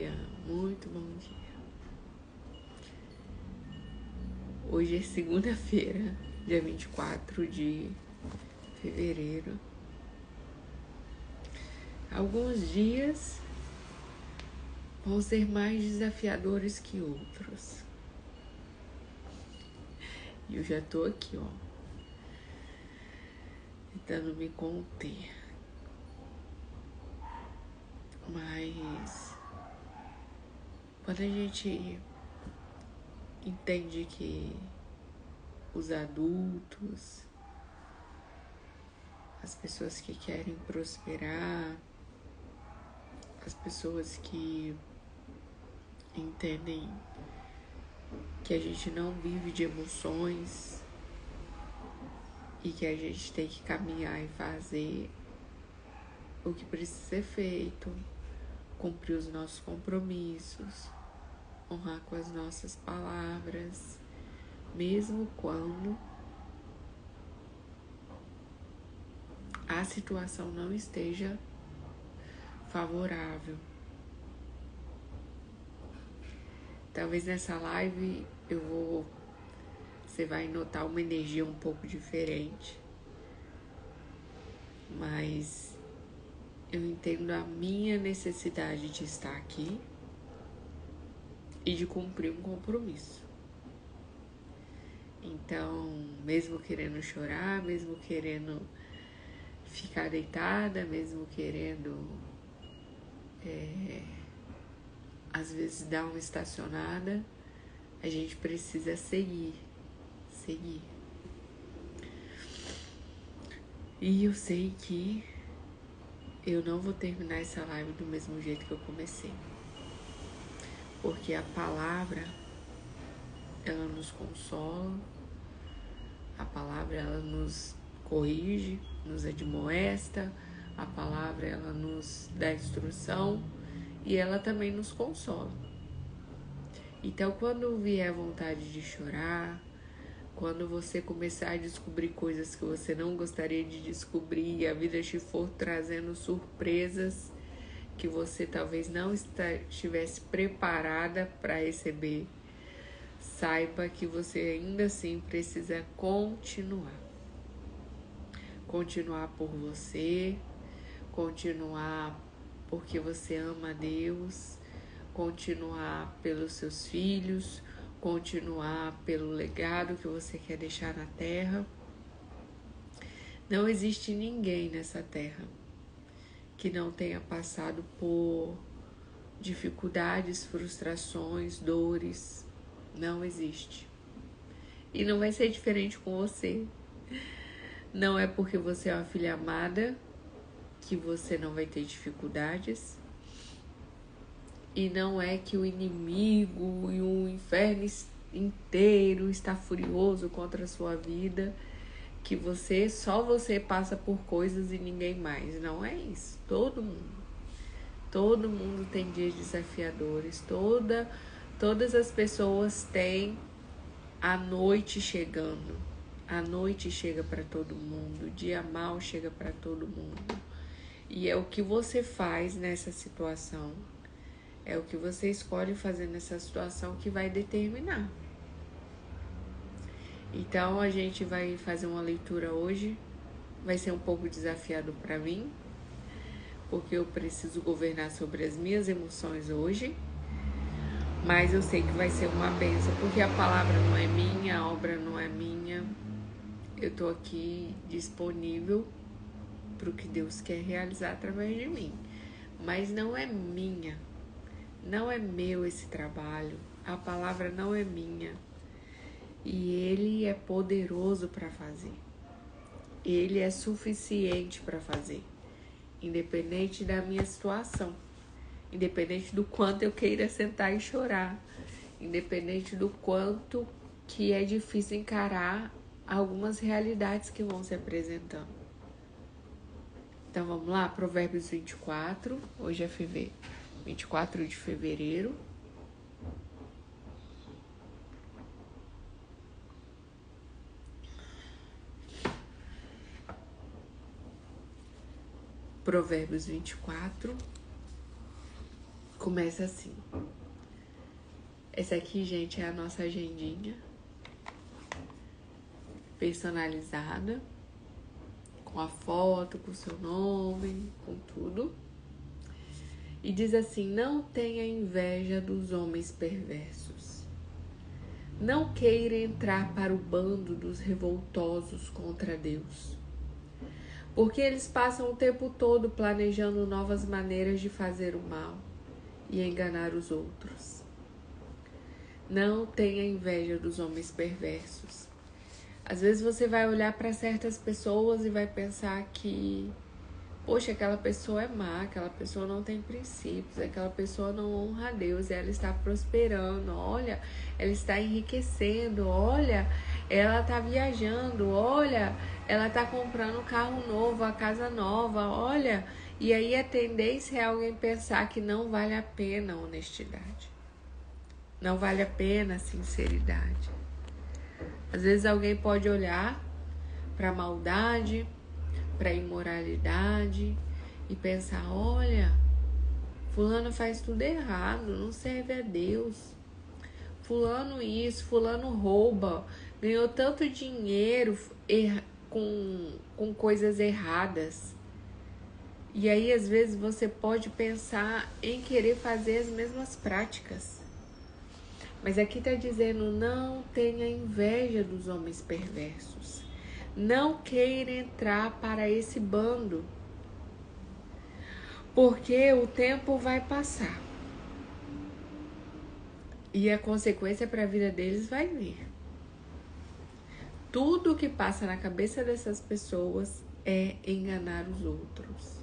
muito bom dia. Hoje é segunda-feira, dia 24 de fevereiro. Alguns dias vão ser mais desafiadores que outros. E eu já tô aqui, ó, tentando me conter. Mas quando a gente entende que os adultos, as pessoas que querem prosperar, as pessoas que entendem que a gente não vive de emoções e que a gente tem que caminhar e fazer o que precisa ser feito, cumprir os nossos compromissos, honrar com as nossas palavras, mesmo quando a situação não esteja favorável. Talvez nessa live você vai notar uma energia um pouco diferente, mas eu entendo a minha necessidade de estar aqui e de cumprir um compromisso. Então, mesmo querendo chorar, mesmo querendo ficar deitada, mesmo querendo às vezes dar uma estacionada, a gente precisa seguir. E eu sei que eu não vou terminar essa live do mesmo jeito que eu comecei. Porque a palavra, ela nos consola, a palavra, ela nos corrige, nos admoesta, a palavra, ela nos dá instrução e ela também nos consola. Então, quando vier a vontade de chorar, quando você começar a descobrir coisas que você não gostaria de descobrir e a vida te for trazendo surpresas que você talvez não estivesse preparada para receber, saiba que você ainda assim precisa continuar. Continuar por você, continuar porque você ama a Deus, continuar pelos seus filhos, continuar pelo legado que você quer deixar na terra. Não existe ninguém nessa terra que não tenha passado por dificuldades, frustrações, dores. Não existe. E não vai ser diferente com você. Não é porque você é uma filha amada que você não vai ter dificuldades. E não é que o inimigo e o inferno inteiro está furioso contra a sua vida, que só você passa por coisas e ninguém mais. Não é isso. Todo mundo tem dias desafiadores. Todas as pessoas têm a noite chegando. A noite chega para todo mundo. O dia mau chega para todo mundo. E é o que você faz nessa situação. É o que você escolhe fazer nessa situação que vai determinar. Então, a gente vai fazer uma leitura hoje. Vai ser um pouco desafiado para mim, porque eu preciso governar sobre as minhas emoções hoje. Mas eu sei que vai ser uma bênção, porque a palavra não é minha, a obra não é minha. Eu tô aqui disponível para o que Deus quer realizar através de mim. Mas não é minha. Não é meu esse trabalho, a palavra não é minha e Ele é poderoso para fazer, Ele é suficiente para fazer, independente da minha situação, independente do quanto eu queira sentar e chorar, independente do quanto que é difícil encarar algumas realidades que vão se apresentando. Então vamos lá, Provérbios 24, hoje é 24 de fevereiro. Provérbios 24. Começa assim. Essa aqui, gente, é a nossa agendinha personalizada, com a foto, com o seu nome, com tudo. E diz assim: não tenha inveja dos homens perversos. Não queira entrar para o bando dos revoltosos contra Deus, porque eles passam o tempo todo planejando novas maneiras de fazer o mal e enganar os outros. Não tenha inveja dos homens perversos. Às vezes você vai olhar para certas pessoas e vai pensar que, poxa, aquela pessoa é má, aquela pessoa não tem princípios, aquela pessoa não honra a Deus, e ela está prosperando, olha, ela está enriquecendo, olha, ela está viajando, olha, ela está comprando um carro novo, a casa nova, olha. E aí a tendência é alguém pensar que não vale a pena a honestidade, não vale a pena a sinceridade. Às vezes alguém pode olhar para a maldade, para a imoralidade e pensar: olha, fulano faz tudo errado, não serve a Deus. Fulano isso, fulano rouba, ganhou tanto dinheiro com coisas erradas. E aí às vezes você pode pensar em querer fazer as mesmas práticas. Mas aqui está dizendo: não tenha inveja dos homens perversos. Não queira entrar para esse bando, porque o tempo vai passar e a consequência para a vida deles vai vir. Tudo que passa na cabeça dessas pessoas é enganar os outros.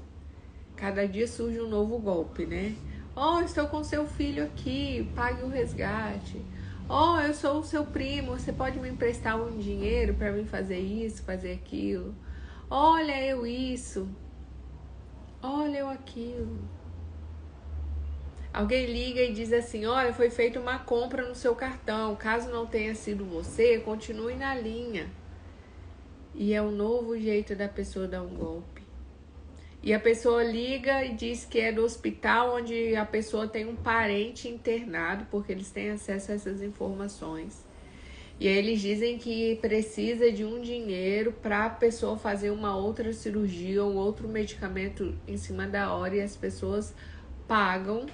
Cada dia surge um novo golpe, né? Oh, estou com seu filho aqui, pague o resgate. Oh, eu sou o seu primo, você pode me emprestar um dinheiro para mim fazer isso, fazer aquilo. Olha eu isso, olha eu aquilo. Alguém liga e diz assim: olha, foi feita uma compra no seu cartão, caso não tenha sido você, continue na linha. E é um novo jeito da pessoa dar um golpe. E a pessoa liga e diz que é do hospital onde a pessoa tem um parente internado, porque eles têm acesso a essas informações. E aí eles dizem que precisa de um dinheiro para a pessoa fazer uma outra cirurgia ou outro medicamento em cima da hora, e as pessoas pagam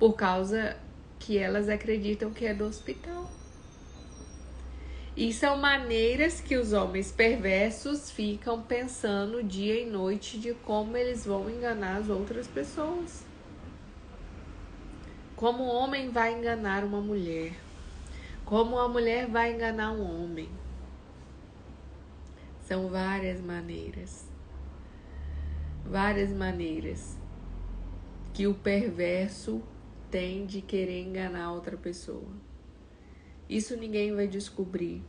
por causa que elas acreditam que é do hospital. E são maneiras que os homens perversos ficam pensando dia e noite de como eles vão enganar as outras pessoas. Como um homem vai enganar uma mulher. Como uma mulher vai enganar um homem. São várias maneiras. Várias maneiras que o perverso tem de querer enganar outra pessoa. Isso ninguém vai descobrir.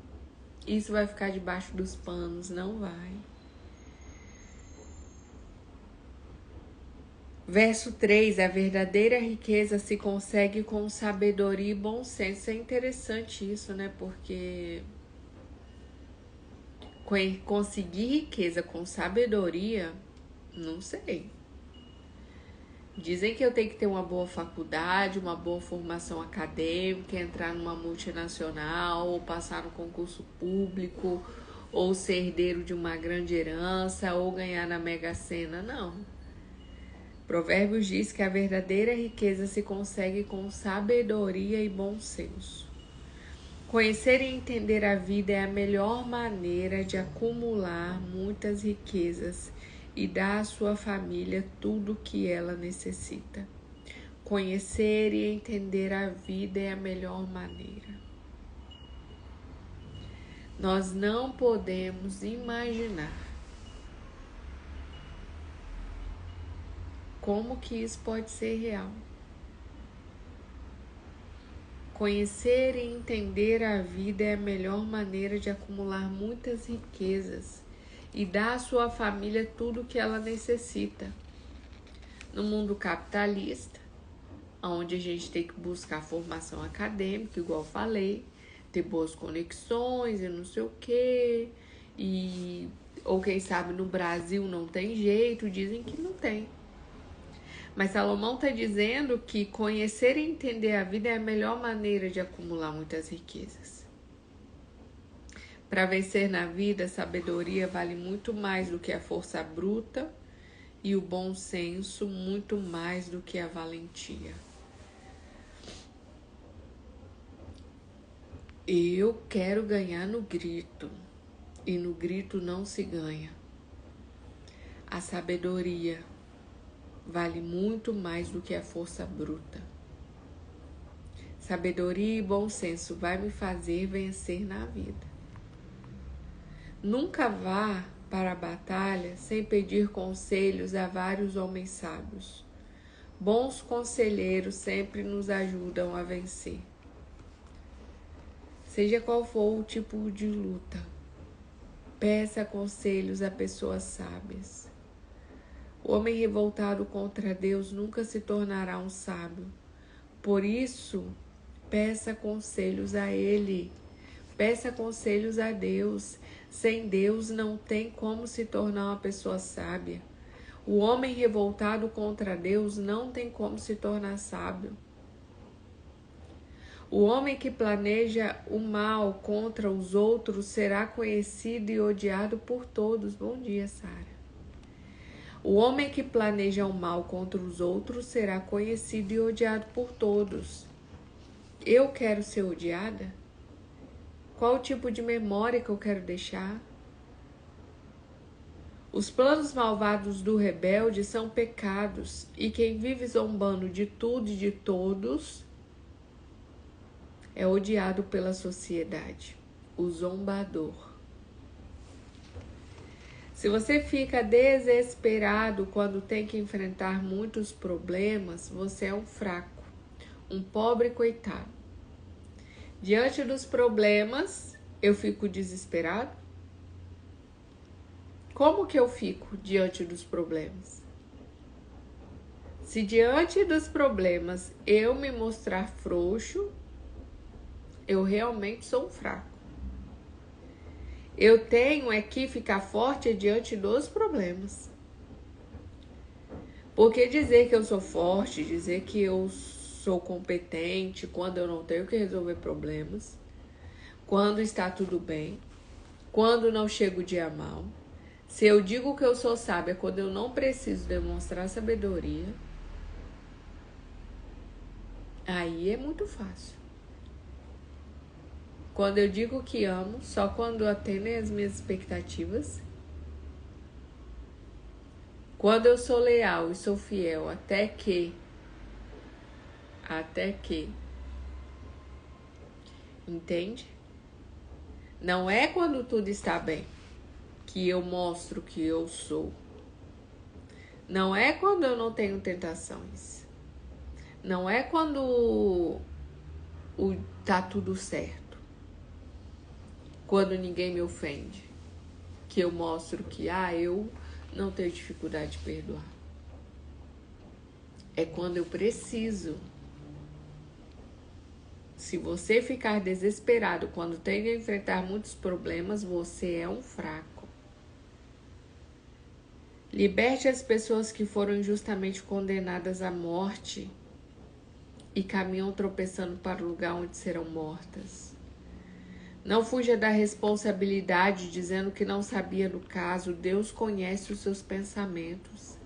Isso vai ficar debaixo dos panos, não vai. Verso 3, a verdadeira riqueza se consegue com sabedoria e bom senso. É interessante isso, né? Porque conseguir riqueza com sabedoria, não sei. Dizem que eu tenho que ter uma boa faculdade, uma boa formação acadêmica, entrar numa multinacional, ou passar no concurso público, ou ser herdeiro de uma grande herança, ou ganhar na Mega Sena. Não. Provérbios diz que a verdadeira riqueza se consegue com sabedoria e bom senso. Conhecer e entender a vida é a melhor maneira de acumular muitas riquezas e dar à sua família tudo o que ela necessita. Conhecer e entender a vida é a melhor maneira. Nós não podemos imaginar como que isso pode ser real. Conhecer e entender a vida é a melhor maneira de acumular muitas riquezas e dar à sua família tudo o que ela necessita. No mundo capitalista, onde a gente tem que buscar formação acadêmica, igual eu falei, ter boas conexões e não sei o quê, ou quem sabe no Brasil não tem jeito, dizem que não tem. Mas Salomão está dizendo que conhecer e entender a vida é a melhor maneira de acumular muitas riquezas. Para vencer na vida, a sabedoria vale muito mais do que a força bruta e o bom senso muito mais do que a valentia. Eu quero ganhar no grito, e no grito não se ganha. A sabedoria vale muito mais do que a força bruta. Sabedoria e bom senso vai me fazer vencer na vida. Nunca vá para a batalha sem pedir conselhos a vários homens sábios. Bons conselheiros sempre nos ajudam a vencer. Seja qual for o tipo de luta, peça conselhos a pessoas sábias. O homem revoltado contra Deus nunca se tornará um sábio. Por isso, peça conselhos a Ele. Peça conselhos a Deus. Sem Deus não tem como se tornar uma pessoa sábia. O homem revoltado contra Deus não tem como se tornar sábio. O homem que planeja o mal contra os outros será conhecido e odiado por todos. Bom dia, Sara. O homem que planeja o mal contra os outros será conhecido e odiado por todos. Eu quero ser odiada? Qual o tipo de memória que eu quero deixar? Os planos malvados do rebelde são pecados, e quem vive zombando de tudo e de todos é odiado pela sociedade. O zombador. Se você fica desesperado quando tem que enfrentar muitos problemas, você é um fraco, um pobre coitado. Diante dos problemas, eu fico desesperado? Como que eu fico diante dos problemas? Se diante dos problemas eu me mostrar frouxo, eu realmente sou um fraco. Eu tenho é que ficar forte diante dos problemas. Porque dizer que eu sou forte, dizer que eu sou competente quando eu não tenho que resolver problemas, quando está tudo bem, quando não chega o dia mal. Se eu digo que eu sou sábia quando eu não preciso demonstrar sabedoria, aí é muito fácil. Quando eu digo que amo, só quando atendem as minhas expectativas. Quando eu sou leal e sou fiel, até que. Entende? Não é quando tudo está bem que eu mostro que eu sou. Não é quando eu não tenho tentações. Não é quando tá tudo certo. Quando ninguém me ofende, que eu mostro que eu não tenho dificuldade de perdoar. É quando eu preciso. Se você ficar desesperado quando tem que enfrentar muitos problemas, você é um fraco. Liberte as pessoas que foram injustamente condenadas à morte e caminham tropeçando para o lugar onde serão mortas. Não fuja da responsabilidade dizendo que não sabia do caso. Deus conhece os seus pensamentos.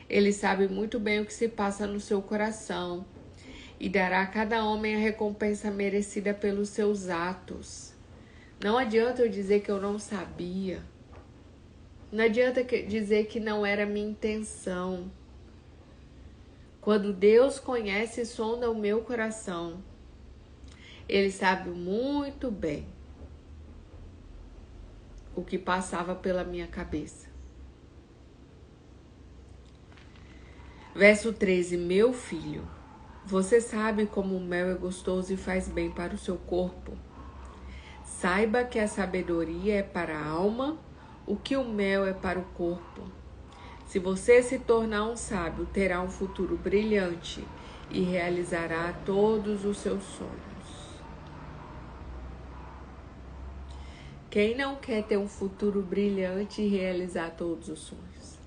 Ele sabe muito bem o que se passa no seu coração e dará a cada homem a recompensa merecida pelos seus atos. Não adianta eu dizer que eu não sabia. Não adianta dizer que não era minha intenção. Quando Deus conhece e sonda o meu coração, Ele sabe muito bem o que passava pela minha cabeça. Verso 13. Meu filho, você sabe como o mel é gostoso e faz bem para o seu corpo. Saiba que a sabedoria é para a alma, o que o mel é para o corpo. Se você se tornar um sábio, terá um futuro brilhante e realizará todos os seus sonhos. Quem não quer ter um futuro brilhante e realizar todos os sonhos?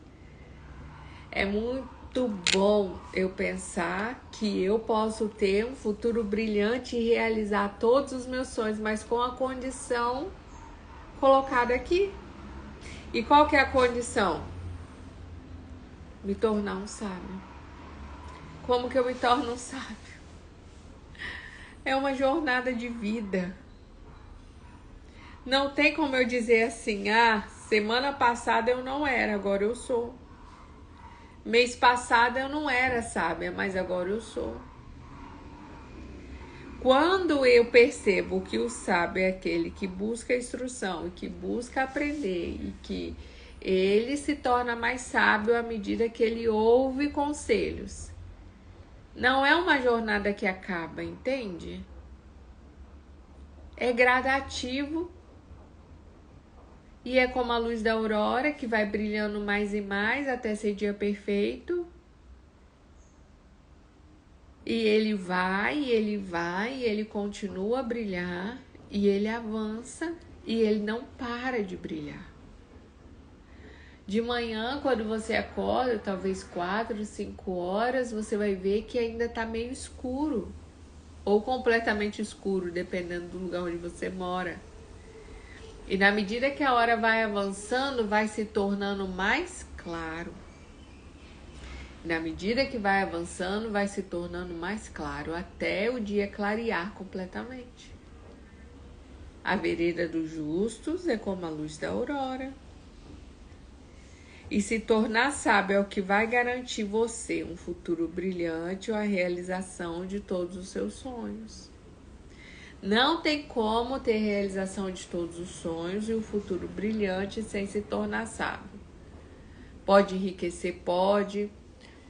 É muito muito bom eu pensar que eu posso ter um futuro brilhante e realizar todos os meus sonhos, mas com a condição colocada aqui. E qual que é a condição? Me tornar um sábio. Como que eu me torno um sábio? É uma jornada de vida. Não tem como eu dizer assim, semana passada eu não era, agora eu sou. Mês passado eu não era sábia, mas agora eu sou. Quando eu percebo que o sábio é aquele que busca instrução e que busca aprender e que ele se torna mais sábio à medida que ele ouve conselhos. Não é uma jornada que acaba, entende? É gradativo. E é como a luz da aurora, que vai brilhando mais e mais até ser dia perfeito. E ele vai, e ele continua a brilhar, e ele avança, e ele não para de brilhar. De manhã, quando você acorda, talvez 4, 5 horas, você vai ver que ainda está meio escuro. Ou completamente escuro, dependendo do lugar onde você mora. E na medida que a hora vai avançando, vai se tornando mais claro. Na medida que vai avançando, vai se tornando mais claro, até o dia clarear completamente. A vereda dos justos é como a luz da aurora. E se tornar sábio é o que vai garantir você um futuro brilhante ou a realização de todos os seus sonhos. Não tem como ter realização de todos os sonhos e um futuro brilhante sem se tornar sábio. Pode enriquecer,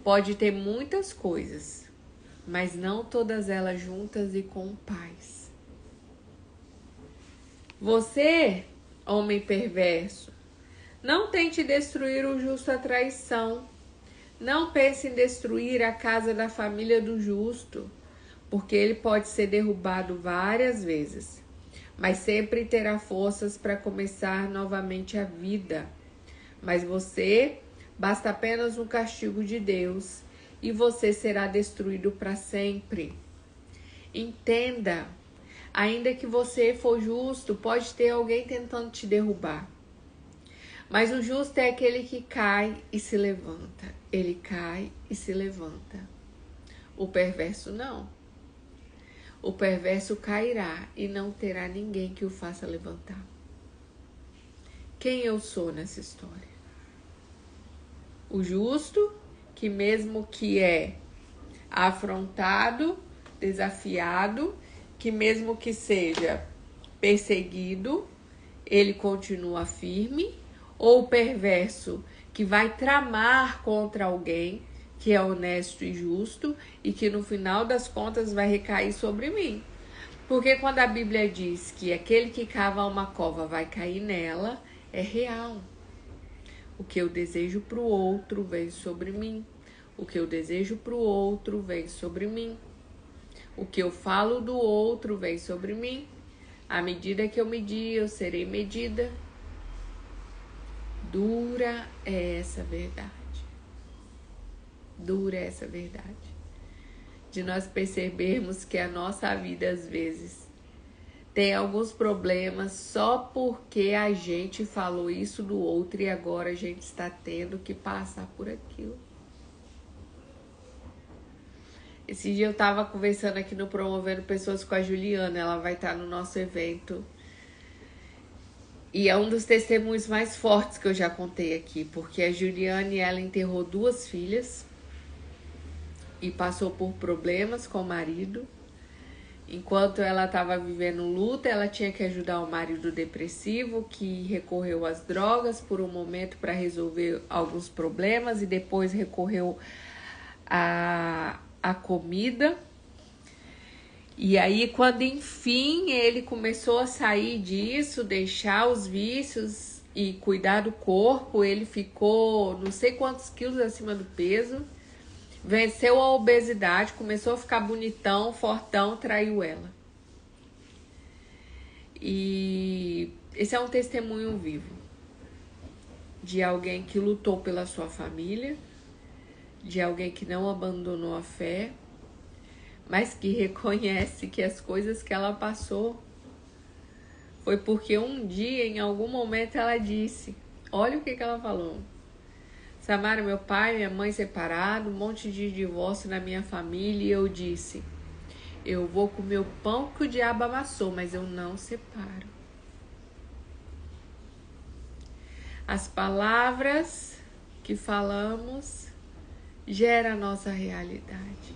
pode ter muitas coisas, mas não todas elas juntas e com paz. Você, homem perverso, não tente destruir o justo à traição. Não pense em destruir a casa da família do justo, porque ele pode ser derrubado várias vezes, mas sempre terá forças para começar novamente a vida. Mas você, basta apenas um castigo de Deus e você será destruído para sempre. Entenda, ainda que você for justo, pode ter alguém tentando te derrubar. Mas o justo é aquele que cai e se levanta. Ele cai e se levanta. O perverso não. O perverso cairá e não terá ninguém que o faça levantar. Quem eu sou nessa história? O justo, que mesmo que é afrontado, desafiado, que mesmo que seja perseguido, ele continua firme, ou o perverso, que vai tramar contra alguém que é honesto e justo e que no final das contas vai recair sobre mim. Porque quando a Bíblia diz que aquele que cava uma cova vai cair nela, é real. O que eu desejo para o outro vem sobre mim. O que eu desejo para o outro vem sobre mim. O que eu falo do outro vem sobre mim. À medida que eu medir, eu serei medida. Dura é essa verdade. Dura é essa verdade. De nós percebermos que a nossa vida, às vezes, tem alguns problemas só porque a gente falou isso do outro e agora a gente está tendo que passar por aquilo. Esse dia eu estava conversando aqui no Promovendo Pessoas com a Juliana, ela vai estar no nosso evento. E é um dos testemunhos mais fortes que eu já contei aqui, porque a Juliane, ela enterrou 2 filhas e passou por problemas com o marido. Enquanto ela estava vivendo luto, ela tinha que ajudar o marido depressivo, que recorreu às drogas por um momento para resolver alguns problemas e depois recorreu à comida. E aí, quando enfim ele começou a sair disso, deixar os vícios e cuidar do corpo, ele ficou não sei quantos quilos acima do peso, venceu a obesidade, começou a ficar bonitão, fortão, traiu ela. E esse é um testemunho vivo de alguém que lutou pela sua família, de alguém que não abandonou a fé, mas que reconhece que as coisas que ela passou foi porque um dia, em algum momento, ela disse, olha o que ela falou. Samara, meu pai e minha mãe separados, um monte de divórcio na minha família, e eu disse, eu vou comer o pão que o diabo amassou, mas eu não separo. As palavras que falamos geram a nossa realidade.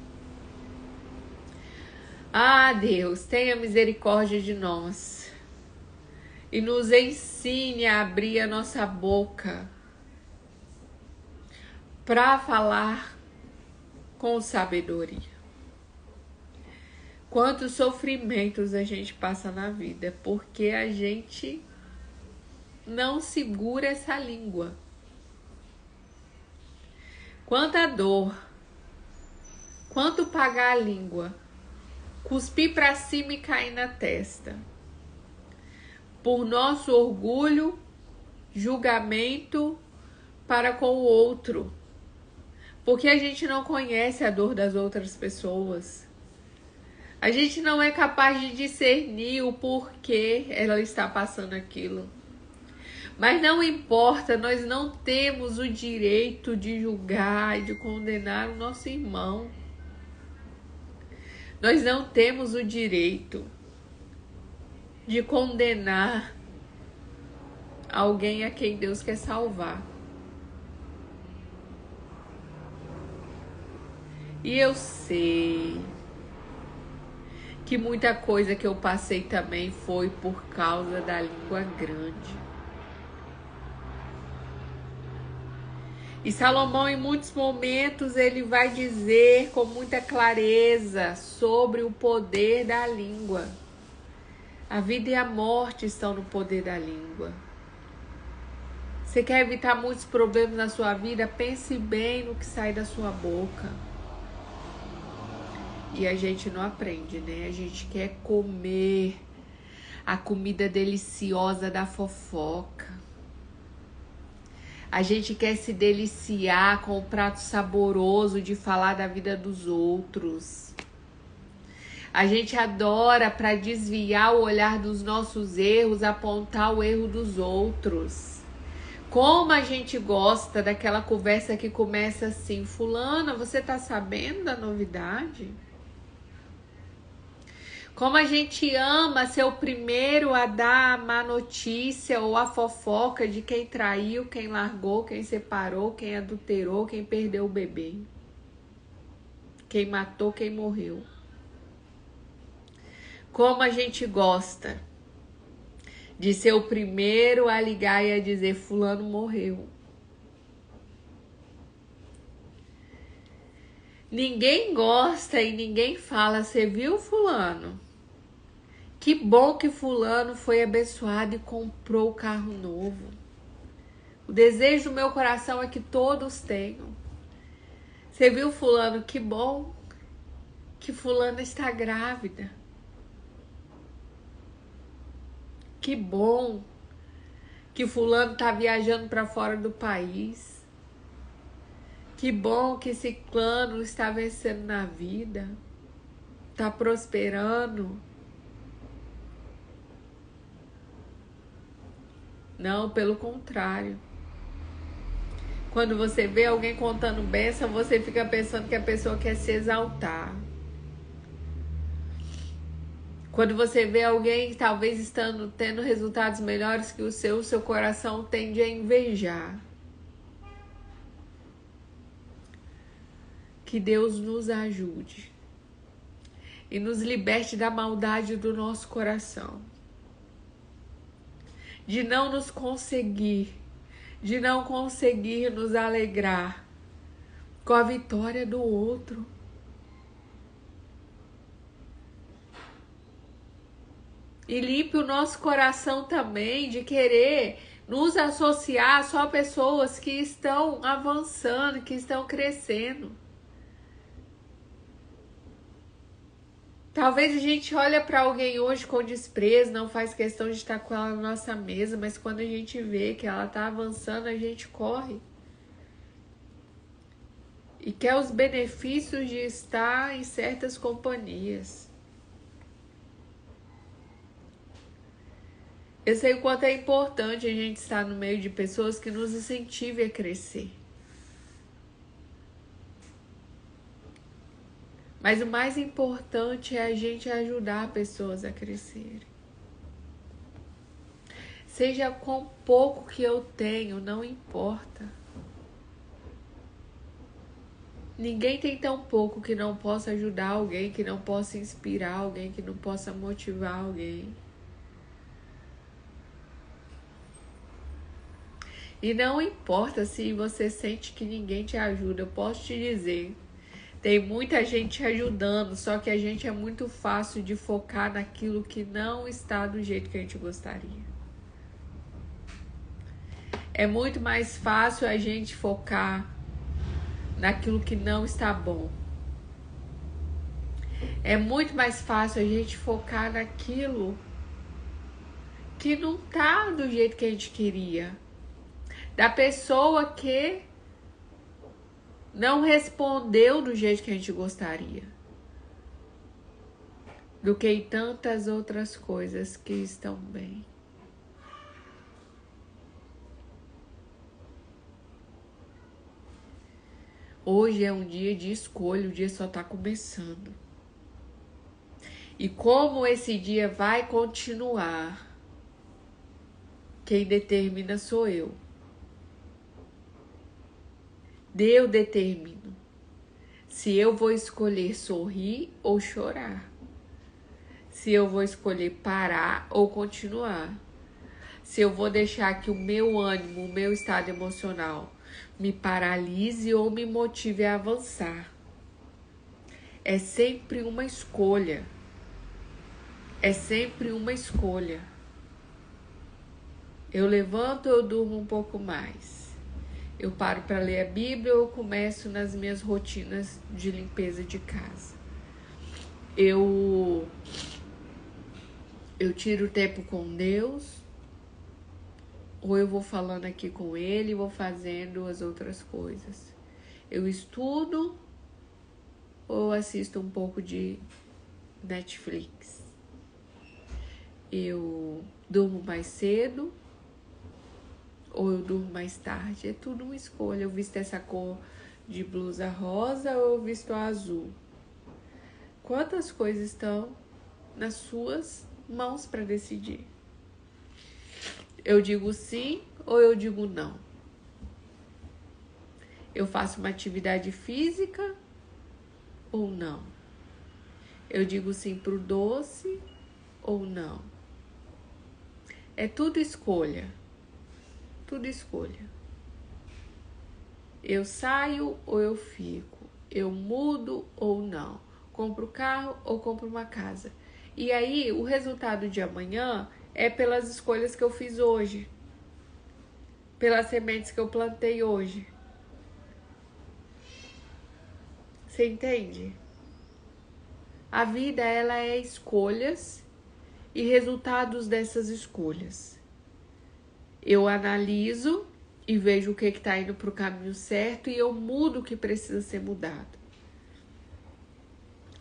Ah, Deus, tenha misericórdia de nós e nos ensine a abrir a nossa boca para falar com sabedoria. Quantos sofrimentos a gente passa na vida porque a gente não segura essa língua. Quanta dor, quanto pagar a língua, cuspir para cima e cair na testa. Por nosso orgulho, julgamento para com o outro. Porque a gente não conhece a dor das outras pessoas. A gente não é capaz de discernir o porquê ela está passando aquilo. Mas não importa, nós não temos o direito de julgar e de condenar o nosso irmão. Nós não temos o direito de condenar alguém a quem Deus quer salvar. E eu sei que muita coisa que eu passei também foi por causa da língua grande. E Salomão, em muitos momentos, ele vai dizer com muita clareza sobre o poder da língua. A vida e a morte estão no poder da língua. Você quer evitar muitos problemas na sua vida? Pense bem no que sai da sua boca. E a gente não aprende, né? A gente quer comer a comida deliciosa da fofoca. A gente quer se deliciar com o prato saboroso de falar da vida dos outros. A gente adora, para desviar o olhar dos nossos erros, apontar o erro dos outros. Como a gente gosta daquela conversa que começa assim, fulana, você tá sabendo da novidade? Como a gente ama ser o primeiro a dar a má notícia ou a fofoca de quem traiu, quem largou, quem separou, quem adulterou, quem perdeu o bebê. Quem matou, quem morreu. Como a gente gosta de ser o primeiro a ligar e a dizer fulano morreu. Ninguém gosta e ninguém fala, você viu fulano? Que bom que fulano foi abençoado e comprou o carro novo. O desejo do meu coração é que todos tenham. Você viu fulano? Que bom que fulana está grávida. Que bom que fulano está viajando para fora do país. Que bom que ciclano está vencendo na vida. Está prosperando. Não, pelo contrário. Quando você vê alguém contando bênção, você fica pensando que a pessoa quer se exaltar. Quando você vê alguém talvez tendo resultados melhores que o seu coração tende a invejar. Que Deus nos ajude e nos liberte da maldade do nosso coração. De não conseguir nos alegrar com a vitória do outro. E limpe o nosso coração também de querer nos associar só a pessoas que estão avançando, que estão crescendo. Talvez a gente olhe para alguém hoje com desprezo, não faz questão de estar com ela na nossa mesa, mas quando a gente vê que ela está avançando, a gente corre. E e quer os benefícios de estar em certas companhias. Eu sei o quanto é importante a gente estar no meio de pessoas que nos incentivem a crescer. Mas o mais importante é a gente ajudar pessoas a crescerem. Seja com pouco que eu tenho, não importa. Ninguém tem tão pouco que não possa ajudar alguém, que não possa inspirar alguém, que não possa motivar alguém. E não importa se você sente que ninguém te ajuda, eu posso te dizer, tem muita gente te ajudando, só que a gente é muito fácil de focar naquilo que não está do jeito que a gente gostaria. É muito mais fácil a gente focar naquilo que não está bom. É muito mais fácil a gente focar naquilo que não está do jeito que a gente queria. Da pessoa que não respondeu do jeito que a gente gostaria, do que em tantas outras coisas que estão bem. Hoje é um dia de escolha, o dia só está começando. E como esse dia vai continuar, quem determina sou eu. Eu determino se eu vou escolher sorrir ou chorar. Se eu vou escolher parar ou continuar. Se eu vou deixar que o meu ânimo, o meu estado emocional me paralise ou me motive a avançar. É sempre uma escolha. É sempre uma escolha. Eu levanto ou eu durmo um pouco mais. Eu paro para ler a Bíblia ou eu começo nas minhas rotinas de limpeza de casa. Eu tiro tempo com Deus, ou eu vou falando aqui com Ele e vou fazendo as outras coisas. Eu estudo ou assisto um pouco de Netflix. Eu durmo mais cedo ou eu durmo mais tarde. É tudo uma escolha. Eu visto essa cor de blusa rosa ou eu visto azul. Quantas coisas estão nas suas mãos para decidir? Eu digo sim ou eu digo não? Eu faço uma atividade física ou não? Eu digo sim pro doce ou não? É tudo escolha. Tudo escolha. Eu saio ou eu fico? Eu mudo ou não? Compro carro ou compro uma casa? E aí, o resultado de amanhã é pelas escolhas que eu fiz hoje. Pelas sementes que eu plantei hoje. Você entende? A vida, ela é escolhas e resultados dessas escolhas. Eu analiso e vejo o que está indo para o caminho certo e eu mudo o que precisa ser mudado.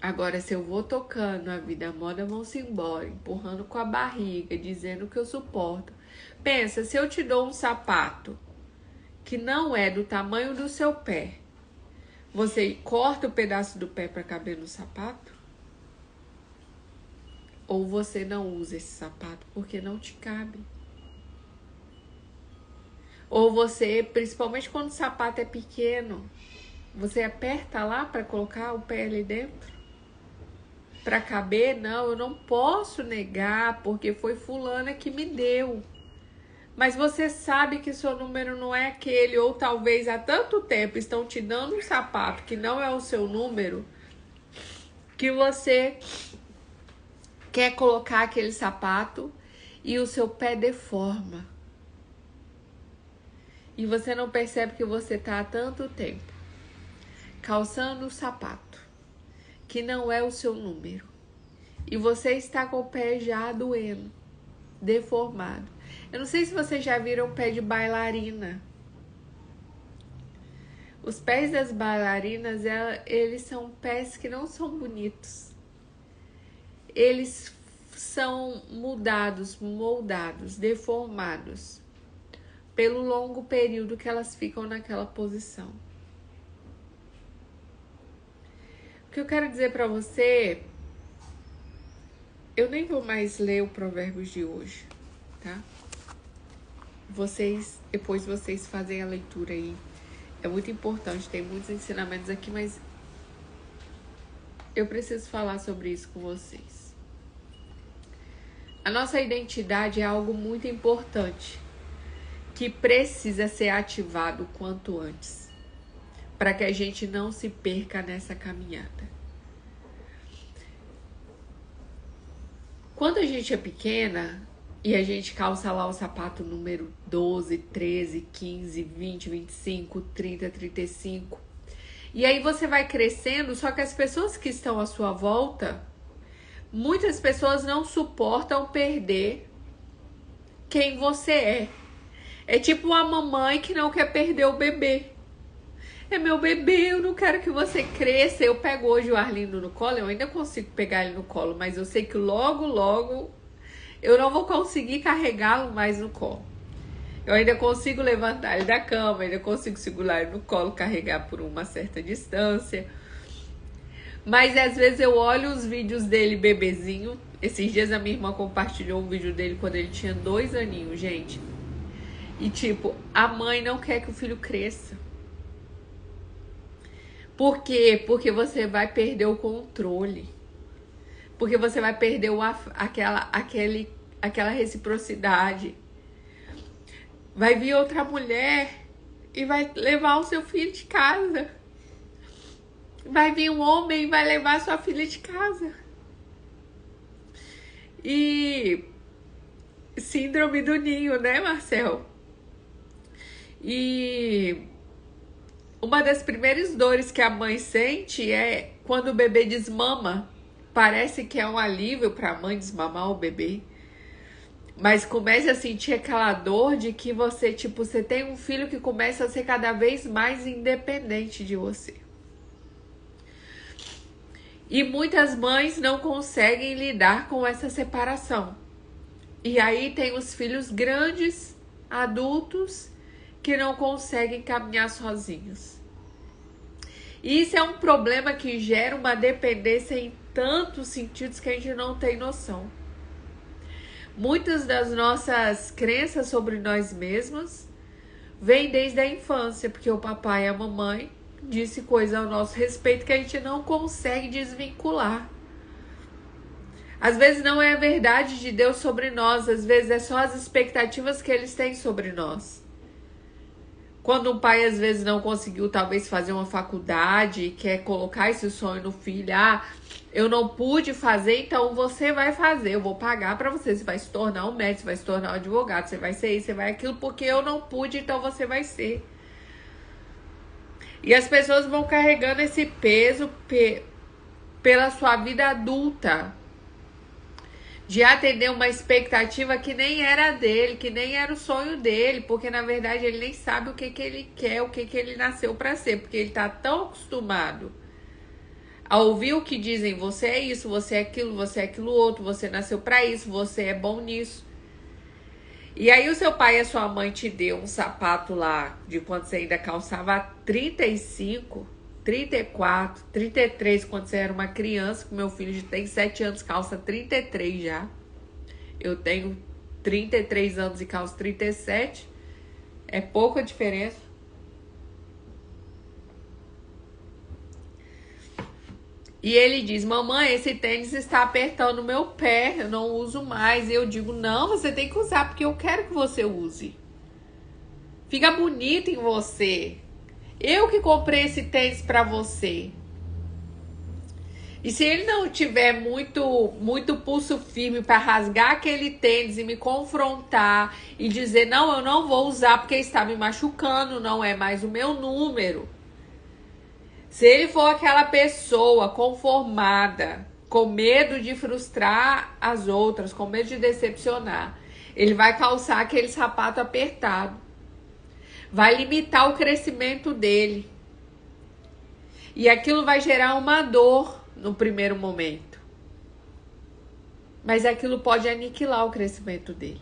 Agora, se eu vou tocando a vida, a moda vão-se embora, empurrando com a barriga, dizendo que eu suporto. Pensa, se eu te dou um sapato que não é do tamanho do seu pé, você corta o pedaço do pé para caber no sapato? Ou você não usa esse sapato porque não te cabe? Ou você, principalmente quando o sapato é pequeno, você aperta lá para colocar o pé ali dentro? Para caber? Não, eu não posso negar porque foi fulana que me deu. Mas você sabe que seu número não é aquele, ou talvez há tanto tempo estão te dando um sapato que não é o seu número, que você quer colocar aquele sapato e o seu pé deforma. E você não percebe que você está há tanto tempo calçando o sapato que não é o seu número. E você está com o pé já doendo, deformado. Eu não sei se vocês já viram o pé de bailarina. Os pés das bailarinas, eles são pés que não são bonitos. Eles são mudados, moldados, deformados pelo longo período que elas ficam naquela posição. O que eu quero dizer para você, eu nem vou mais ler o Provérbios de hoje, tá? Depois vocês fazem a leitura aí. É muito importante, tem muitos ensinamentos aqui, mas eu preciso falar sobre isso com vocês. A nossa identidade é algo muito importante, que precisa ser ativado o quanto antes, para que a gente não se perca nessa caminhada. Quando a gente é pequena e a gente calça lá o sapato número 12, 13, 15, 20, 25, 30, 35, e aí você vai crescendo, só que as pessoas que estão à sua volta, muitas pessoas não suportam perder quem você é. É tipo uma mamãe que não quer perder o bebê. É meu bebê, eu não quero que você cresça. Eu pego hoje o Arlindo no colo, eu ainda consigo pegar ele no colo, mas eu sei que logo, logo eu não vou conseguir carregá-lo mais no colo. Eu ainda consigo levantar ele da cama, ainda consigo segurar ele no colo, carregar por uma certa distância. Mas às vezes eu olho os vídeos dele bebezinho. Esses dias a minha irmã compartilhou um vídeo dele quando ele tinha 2 aninhos, gente. E tipo, a mãe não quer que o filho cresça. Por quê? Porque você vai perder o controle. Porque você vai perder aquela reciprocidade. Vai vir outra mulher e vai levar o seu filho de casa. Vai vir um homem e vai levar sua filha de casa. E síndrome do ninho, né, Marcel? E uma das primeiras dores que a mãe sente é quando o bebê desmama. Parece que é um alívio para a mãe desmamar o bebê. Mas começa a sentir aquela dor de que você tem um filho que começa a ser cada vez mais independente de você. E muitas mães não conseguem lidar com essa separação. E aí tem os filhos grandes, adultos, que não conseguem caminhar sozinhos. E isso é um problema que gera uma dependência em tantos sentidos que a gente não tem noção. Muitas das nossas crenças sobre nós mesmos vêm desde a infância, porque o papai e a mamãe disse coisa ao nosso respeito que a gente não consegue desvincular. Às vezes não é a verdade de Deus sobre nós, às vezes é só as expectativas que eles têm sobre nós. Quando um pai às vezes não conseguiu talvez fazer uma faculdade e quer colocar esse sonho no filho, eu não pude fazer, então você vai fazer, eu vou pagar pra você, você vai se tornar um médico, você vai se tornar um advogado, você vai ser isso, você vai aquilo, porque eu não pude, então você vai ser. E as pessoas vão carregando esse peso pela sua vida adulta, de atender uma expectativa que nem era dele, que nem era o sonho dele, porque na verdade ele nem sabe o que ele quer, o que ele nasceu para ser, porque ele tá tão acostumado a ouvir o que dizem, você é isso, você é aquilo outro, você nasceu para isso, você é bom nisso. E aí o seu pai e a sua mãe te deu um sapato lá, de quando você ainda calçava 35, 34, 33, quando você era uma criança, que meu filho já tem 7 anos, calça 33 já. Eu tenho 33 anos e calço 37. É pouca diferença. E ele diz, mamãe, esse tênis está apertando o meu pé, eu não uso mais. E eu digo, não, você tem que usar, porque eu quero que você use. Fica bonito em você. Eu que comprei esse tênis pra você. E se ele não tiver muito pulso firme para rasgar aquele tênis e me confrontar e dizer, não, eu não vou usar porque está me machucando, não é mais o meu número. Se ele for aquela pessoa conformada, com medo de frustrar as outras, com medo de decepcionar, ele vai calçar aquele sapato apertado. Vai limitar o crescimento dele. E aquilo vai gerar uma dor no primeiro momento. Mas aquilo pode aniquilar o crescimento dele.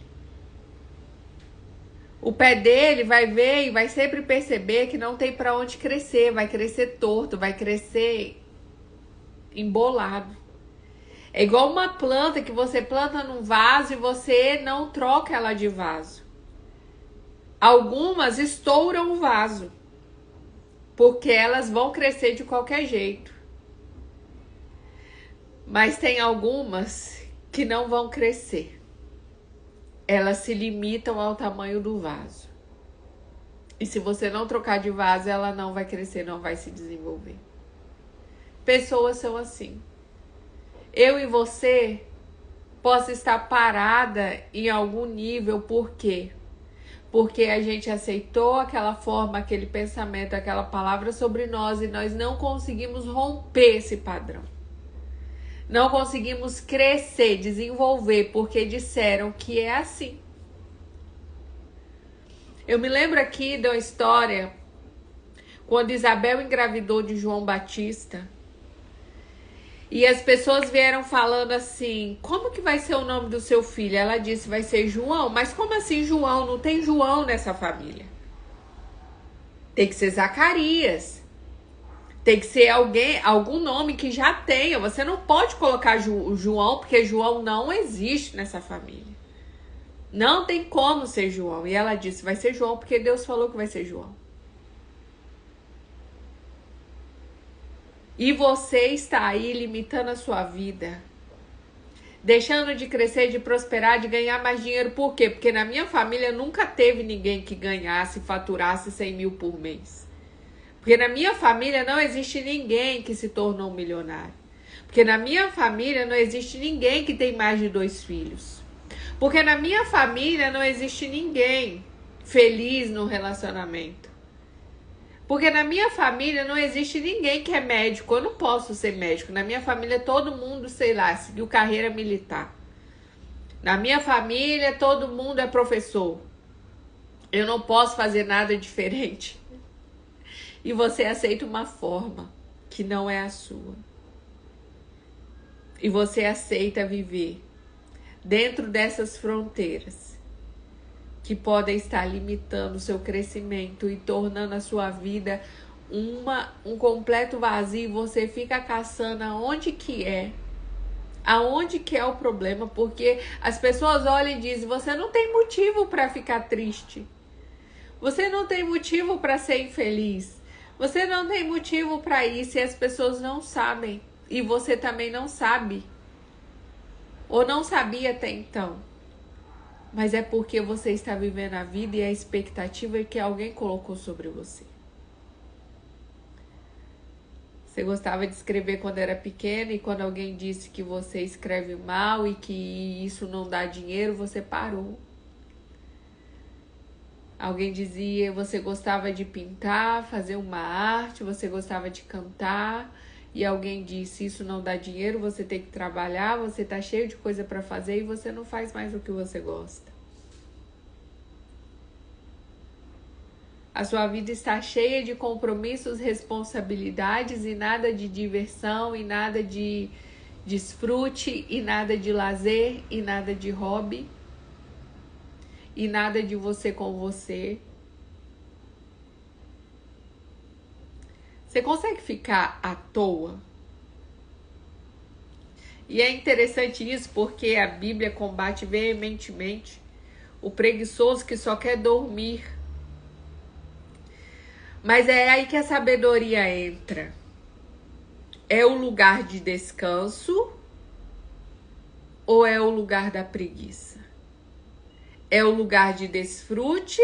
O pé dele vai ver e vai sempre perceber que não tem para onde crescer. Vai crescer torto, vai crescer embolado. É igual uma planta que você planta num vaso e você não troca ela de vaso. Algumas estouram o vaso, porque elas vão crescer de qualquer jeito. Mas tem algumas que não vão crescer. Elas se limitam ao tamanho do vaso. E se você não trocar de vaso, ela não vai crescer, não vai se desenvolver. Pessoas são assim. Eu e você possa estar parada em algum nível, por quê? Porque a gente aceitou aquela forma, aquele pensamento, aquela palavra sobre nós e nós não conseguimos romper esse padrão. Não conseguimos crescer, desenvolver, porque disseram que é assim. Eu me lembro aqui de uma história, quando Isabel engravidou de João Batista, e as pessoas vieram falando assim, como que vai ser o nome do seu filho? Ela disse, vai ser João. Mas como assim João? Não tem João nessa família. Tem que ser Zacarias. Tem que ser algum nome que já tenha. Você não pode colocar João, porque João não existe nessa família. Não tem como ser João. E ela disse, vai ser João, porque Deus falou que vai ser João. E você está aí limitando a sua vida. Deixando de crescer, de prosperar, de ganhar mais dinheiro. Por quê? Porque na minha família nunca teve ninguém que ganhasse, faturasse 100 mil por mês. Porque na minha família não existe ninguém que se tornou um milionário. Porque na minha família não existe ninguém que tem mais de 2 filhos. Porque na minha família não existe ninguém feliz no relacionamento. Porque na minha família não existe ninguém que é médico. Eu não posso ser médico. Na minha família todo mundo, sei lá, seguiu carreira militar. Na minha família todo mundo é professor. Eu não posso fazer nada diferente. E você aceita uma forma que não é a sua. E você aceita viver dentro dessas fronteiras que podem estar limitando o seu crescimento e tornando a sua vida um completo vazio. Você fica caçando aonde que é o problema, porque as pessoas olham e dizem, você não tem motivo para ficar triste. Você não tem motivo para ser infeliz. Você não tem motivo para isso e as pessoas não sabem. E você também não sabe. Ou não sabia até então. Mas é porque você está vivendo a vida e a expectativa é que alguém colocou sobre você. Você gostava de escrever quando era pequena e quando alguém disse que você escreve mal e que isso não dá dinheiro, você parou. Alguém dizia, você gostava de pintar, fazer uma arte, você gostava de cantar, e alguém disse, isso não dá dinheiro, você tem que trabalhar, você tá cheio de coisa para fazer e você não faz mais o que você gosta. A sua vida está cheia de compromissos, responsabilidades e nada de diversão, e nada de desfrute, e nada de lazer, e nada de hobby. E nada de você com você. Você consegue ficar à toa? E é interessante isso porque a Bíblia combate veementemente o preguiçoso que só quer dormir. Mas é aí que a sabedoria entra. É o lugar de descanso ou é o lugar da preguiça? É o lugar de desfrute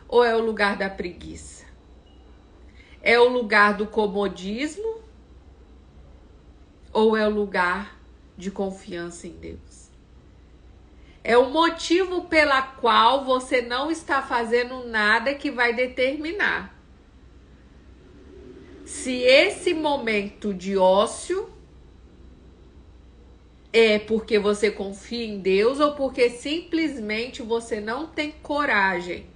ou é o lugar da preguiça? É o lugar do comodismo ou é o lugar de confiança em Deus? É o motivo pela qual você não está fazendo nada que vai determinar se esse momento de ócio é porque você confia em Deus ou porque simplesmente você não tem coragem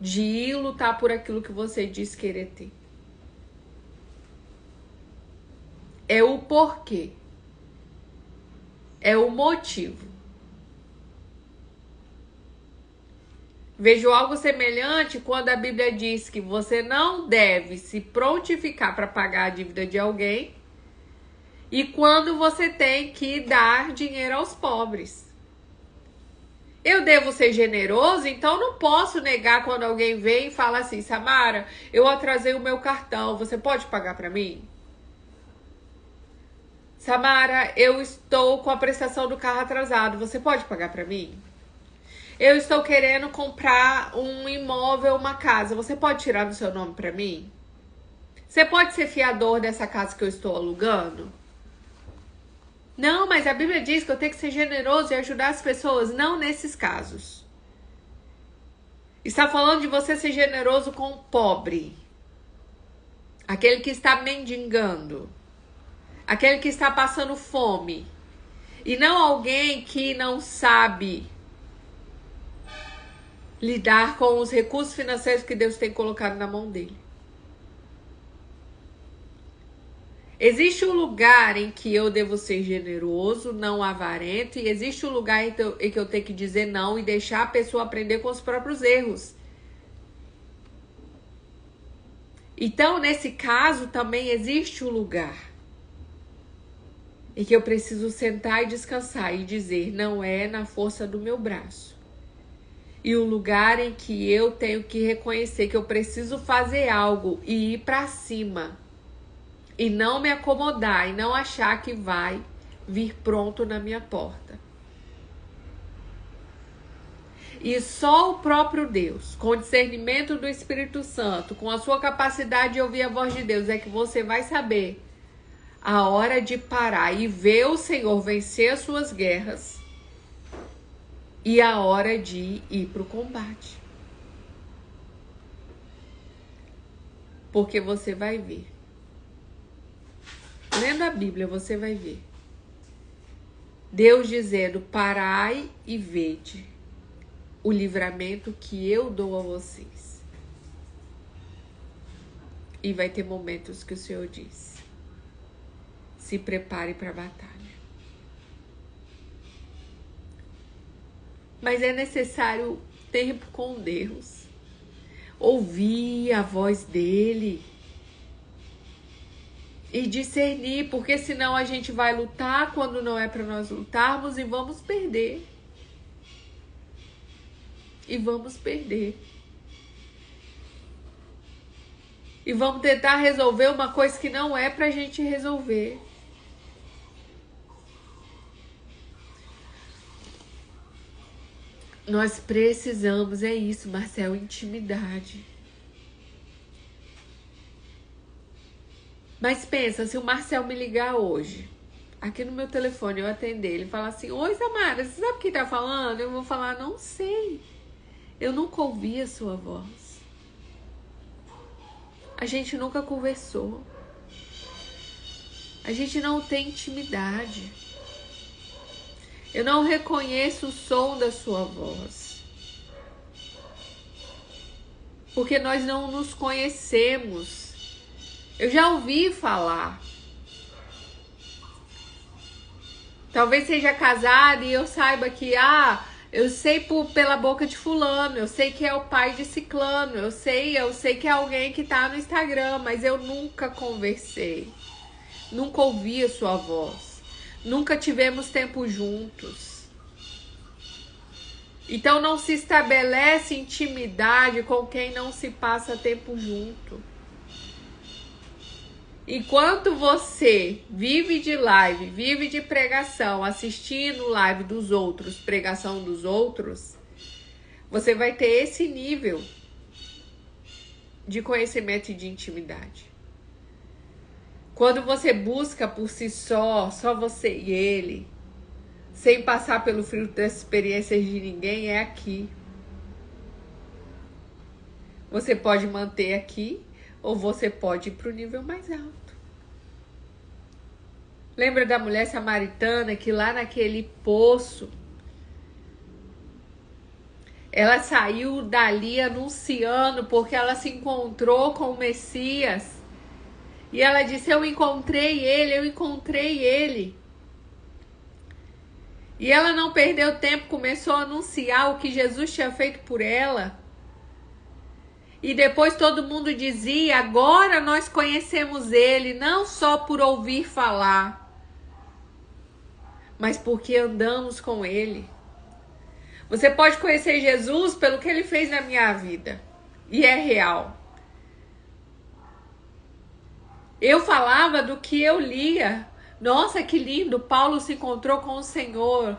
de ir lutar por aquilo que você diz querer ter. é o porquê. É o motivo. Vejo algo semelhante quando a Bíblia diz que você não deve se prontificar para pagar a dívida de alguém e quando você tem que dar dinheiro aos pobres. Eu devo ser generoso, então não posso negar quando alguém vem e fala assim: Samara, eu atrasei o meu cartão, você pode pagar para mim? Samara, eu estou com a prestação do carro atrasado, você pode pagar para mim? Eu estou querendo comprar um imóvel, uma casa, você pode tirar no seu nome para mim? Você pode ser fiador dessa casa que eu estou alugando? Não, mas a Bíblia diz que eu tenho que ser generoso e ajudar as pessoas. Não nesses casos. Está falando de você ser generoso com o pobre. Aquele que está mendigando. Aquele que está passando fome. E não alguém que não sabe lidar com os recursos financeiros que Deus tem colocado na mão dele. Existe um lugar em que eu devo ser generoso, não avarento, e existe um lugar em que eu tenho que dizer não e deixar a pessoa aprender com os próprios erros. Então, nesse caso, também existe um lugar em que eu preciso sentar e descansar e dizer: não é na força do meu braço. E um lugar em que eu tenho que reconhecer que eu preciso fazer algo e ir para cima. E não me acomodar e não achar que vai vir pronto na minha porta. E só o próprio Deus, com o discernimento do Espírito Santo, com a sua capacidade de ouvir a voz de Deus, é que você vai saber a hora de parar e ver o Senhor vencer as suas guerras e a hora de ir para o combate. Porque você vai ver. Lendo a Bíblia, você vai ver Deus dizendo: parai e vede o livramento que eu dou a vocês. E vai ter momentos que o Senhor diz: se prepare para a batalha. Mas é necessário tempo com Deus, ouvir a voz dele e discernir, porque senão a gente vai lutar quando não é para nós lutarmos e vamos perder. E vamos perder. E vamos tentar resolver uma coisa que não é pra gente resolver. Nós precisamos, é isso, Marcel, intimidade. Mas pensa, se o Marcel me ligar hoje, aqui no meu telefone, eu atender, ele fala assim: oi, Samara, você sabe quem tá falando? Eu vou falar: não sei. Eu nunca ouvi a sua voz. A gente nunca conversou. A gente não tem intimidade. Eu não reconheço o som da sua voz. Porque nós não nos conhecemos. Eu já ouvi falar. Talvez seja casada e eu saiba que, eu sei pela boca de fulano, eu sei que é o pai de ciclano, eu sei que é alguém que tá no Instagram, mas eu nunca conversei. Nunca ouvi a sua voz. Nunca tivemos tempo juntos. Então não se estabelece intimidade com quem não se passa tempo junto. Enquanto você vive de live, vive de pregação, assistindo live dos outros, pregação dos outros, você vai ter esse nível de conhecimento e de intimidade. Quando você busca por si só você e ele, sem passar pelo filtro das experiências de ninguém, é aqui. Você pode manter aqui, ou você pode ir para o nível mais alto. Lembra da mulher samaritana que lá naquele poço, ela saiu dali anunciando porque ela se encontrou com o Messias. E ela disse: eu encontrei ele, eu encontrei ele. E ela não perdeu tempo, começou a anunciar o que Jesus tinha feito por ela. E depois todo mundo dizia: agora nós conhecemos ele, não só por ouvir falar, mas porque andamos com ele. Você pode conhecer Jesus pelo que ele fez na minha vida. E é real. Eu falava do que eu lia. Nossa, que lindo, Paulo se encontrou com o Senhor.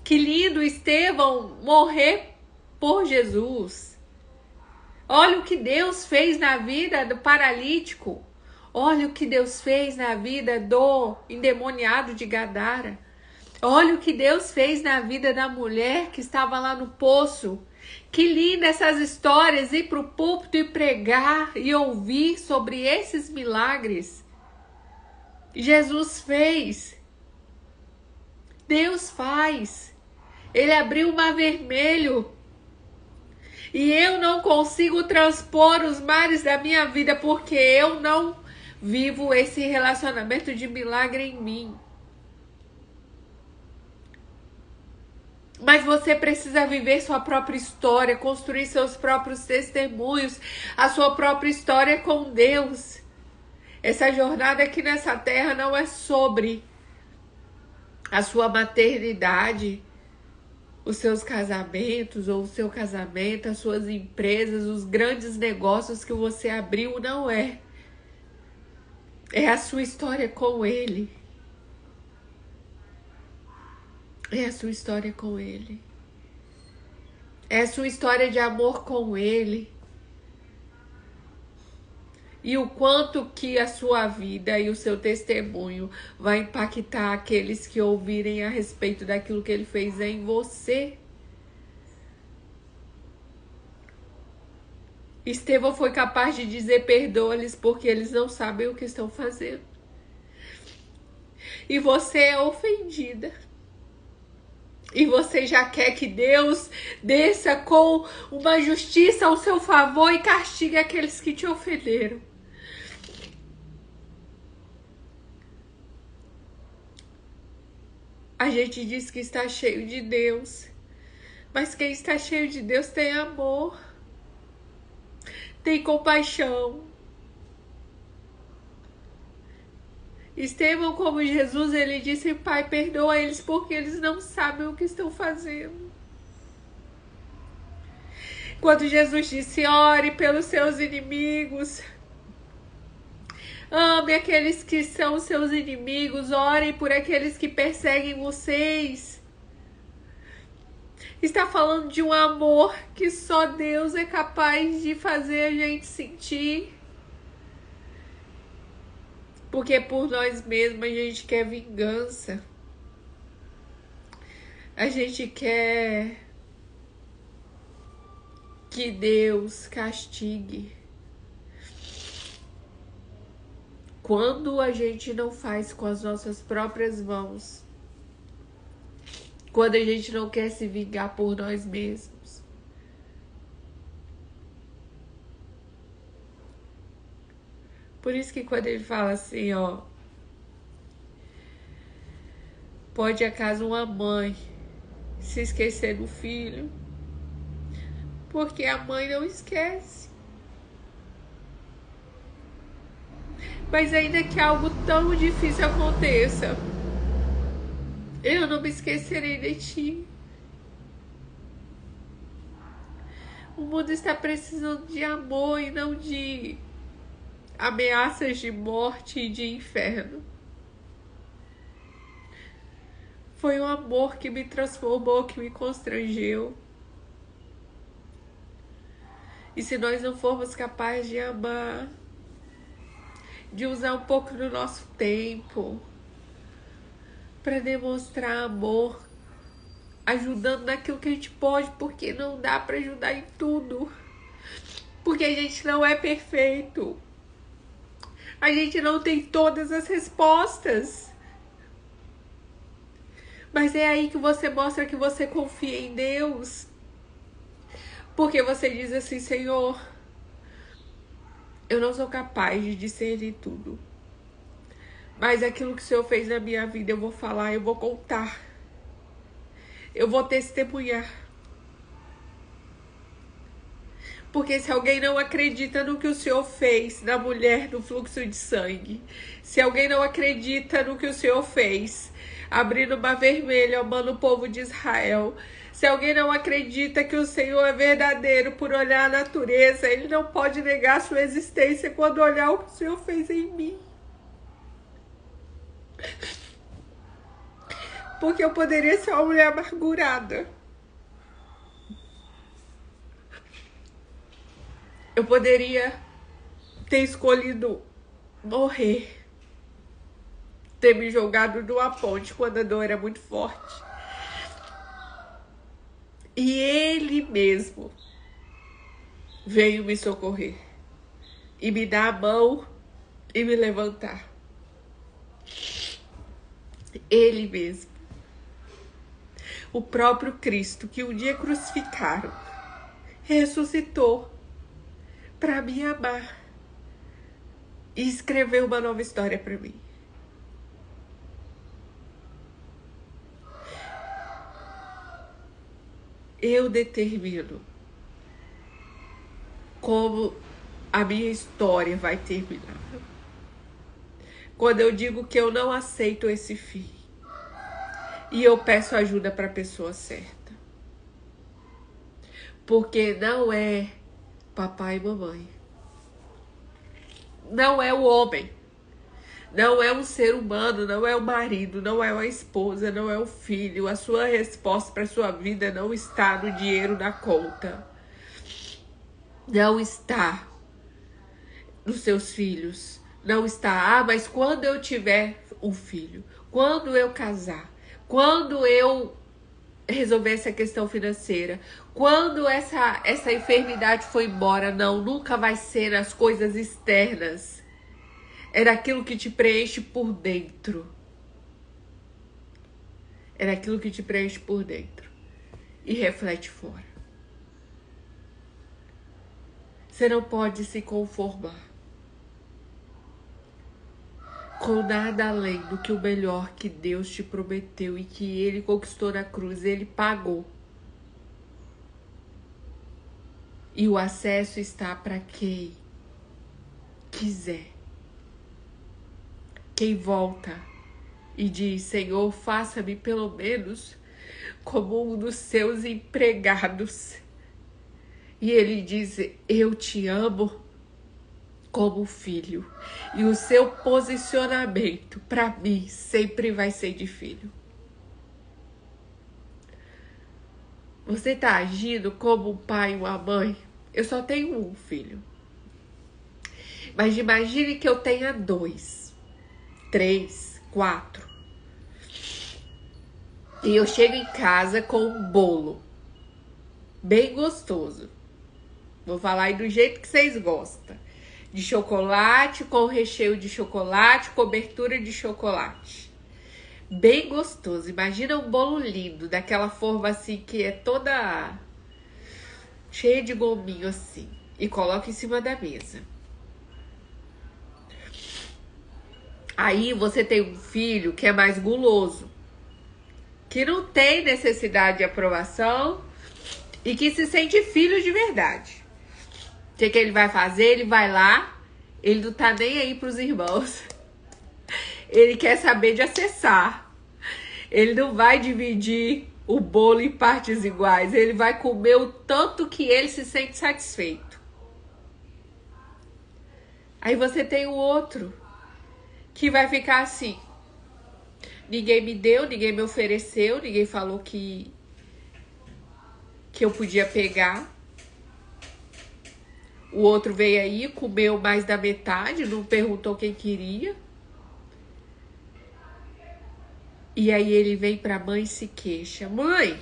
Que lindo Estevão morrer por Jesus. Olha o que Deus fez na vida do paralítico. Olha o que Deus fez na vida do endemoniado de Gadara. Olha o que Deus fez na vida da mulher que estava lá no poço. Que linda essas histórias, ir para o púlpito e pregar e ouvir sobre esses milagres. Jesus fez. Deus faz. Ele abriu o mar vermelho. E eu não consigo transpor os mares da minha vida porque eu não vivo esse relacionamento de milagre em mim. Mas você precisa viver sua própria história, construir seus próprios testemunhos, a sua própria história com Deus. Essa jornada aqui nessa terra não é sobre a sua maternidade, os seus casamentos ou o seu casamento, as suas empresas, os grandes negócios que você abriu, não é. É a sua história com Ele. É a sua história com Ele. É a sua história de amor com Ele. E o quanto que a sua vida e o seu testemunho vai impactar aqueles que ouvirem a respeito daquilo que Ele fez em você. Estevão foi capaz de dizer: perdoa-lhes porque eles não sabem o que estão fazendo. E você é ofendida. E você já quer que Deus desça com uma justiça ao seu favor e castigue aqueles que te ofenderam. A gente diz que está cheio de Deus, mas quem está cheio de Deus tem amor, tem compaixão. Estevão, como Jesus, ele disse: Pai, perdoa eles porque eles não sabem o que estão fazendo. Quando Jesus disse: ore pelos seus inimigos, ame aqueles que são seus inimigos, orem por aqueles que perseguem vocês. Está falando de um amor que só Deus é capaz de fazer a gente sentir. Porque por nós mesmos a gente quer vingança. A gente quer que Deus castigue. Quando a gente não faz com as nossas próprias mãos. Quando a gente não quer se vingar por nós mesmos. Por isso que quando ele fala assim, ó, pode acaso uma mãe se esquecer do filho, porque a mãe não esquece. Mas ainda que algo tão difícil aconteça, eu não me esquecerei de ti. O mundo está precisando de amor e não de ameaças de morte e de inferno. Foi o amor que me transformou, que me constrangeu. E se nós não formos capazes de amar, de usar um pouco do nosso tempo para demonstrar amor, ajudando naquilo que a gente pode, porque não dá para ajudar em tudo. Porque a gente não é perfeito. A gente não tem todas as respostas. Mas é aí que você mostra que você confia em Deus. Porque você diz assim: Senhor, Eu não sou capaz de discernir tudo. Mas aquilo que o Senhor fez na minha vida, eu vou falar, eu vou contar. Eu vou testemunhar. Porque se alguém não acredita no que o Senhor fez na mulher do fluxo de sangue, se alguém não acredita no que o Senhor fez, abrindo o mar vermelho, amando o povo de Israel, se alguém não acredita que o Senhor é verdadeiro por olhar a natureza, ele não pode negar a sua existência quando olhar o que o Senhor fez em mim. Porque eu poderia ser uma mulher amargurada. Eu poderia ter escolhido morrer. Ter me jogado numa ponte quando a dor era muito forte. E ele mesmo veio me socorrer. E me dar a mão e me levantar. Ele mesmo. O próprio Cristo, que um dia crucificaram, ressuscitou para me amar e escrever uma nova história para mim. Eu determino como a minha história vai terminar. Quando eu digo que eu não aceito esse fim e eu peço ajuda para a pessoa certa. Porque não é papai e mamãe. Não é o homem. Não é um ser humano, não é o marido, não é a esposa, não é o filho. A sua resposta para a sua vida não está no dinheiro na conta. Não está nos seus filhos. Não está, mas quando eu tiver um filho, quando eu casar, quando eu resolver essa questão financeira, quando essa enfermidade for embora, não, nunca vai ser nas coisas externas. É naquilo que te preenche por dentro. É naquilo que te preenche por dentro. E reflete fora. Você não pode se conformar com nada além do que o melhor que Deus te prometeu e que Ele conquistou na cruz. Ele pagou. E o acesso está para quem quiser. Quem volta e diz: Senhor, faça-me pelo menos como um dos seus empregados. E Ele diz: eu te amo como filho. E o seu posicionamento para mim sempre vai ser de filho. Você está agindo como um pai e uma mãe? Eu só tenho um filho. Mas imagine que eu tenha 2, 3, 4. E eu chego em casa com um bolo bem gostoso. Vou falar aí do jeito que vocês gostam. De chocolate, com recheio de chocolate, cobertura de chocolate. Bem gostoso. Imagina um bolo lindo, daquela forma assim que é toda cheia de gominho assim. E coloca em cima da mesa. Aí você tem um filho que é mais guloso, que não tem necessidade de aprovação e que se sente filho de verdade. O que ele vai fazer? Ele vai lá, ele não tá nem aí pros irmãos. Ele quer saber de acessar. Ele não vai dividir o bolo em partes iguais. Ele vai comer o tanto que ele se sente satisfeito. Aí você tem o outro que vai ficar assim: ninguém me deu, ninguém me ofereceu, ninguém falou que eu podia pegar. O outro veio aí, comeu mais da metade, não perguntou quem queria. E aí ele vem pra mãe e se queixa: mãe,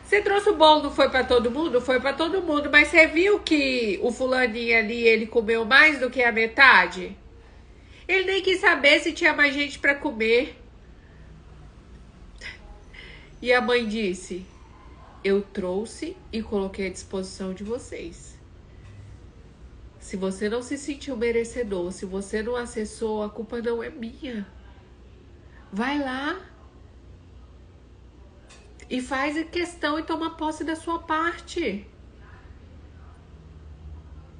você trouxe o bolo, não foi pra todo mundo? Foi pra todo mundo, mas você viu que o fulaninho ali, ele comeu mais do que a metade? Ele nem quis saber se tinha mais gente pra comer. E a mãe disse: eu trouxe e coloquei à disposição de vocês. Se você não se sentiu merecedor, se você não acessou, a culpa não é minha. Vai lá e faz a questão e toma posse da sua parte.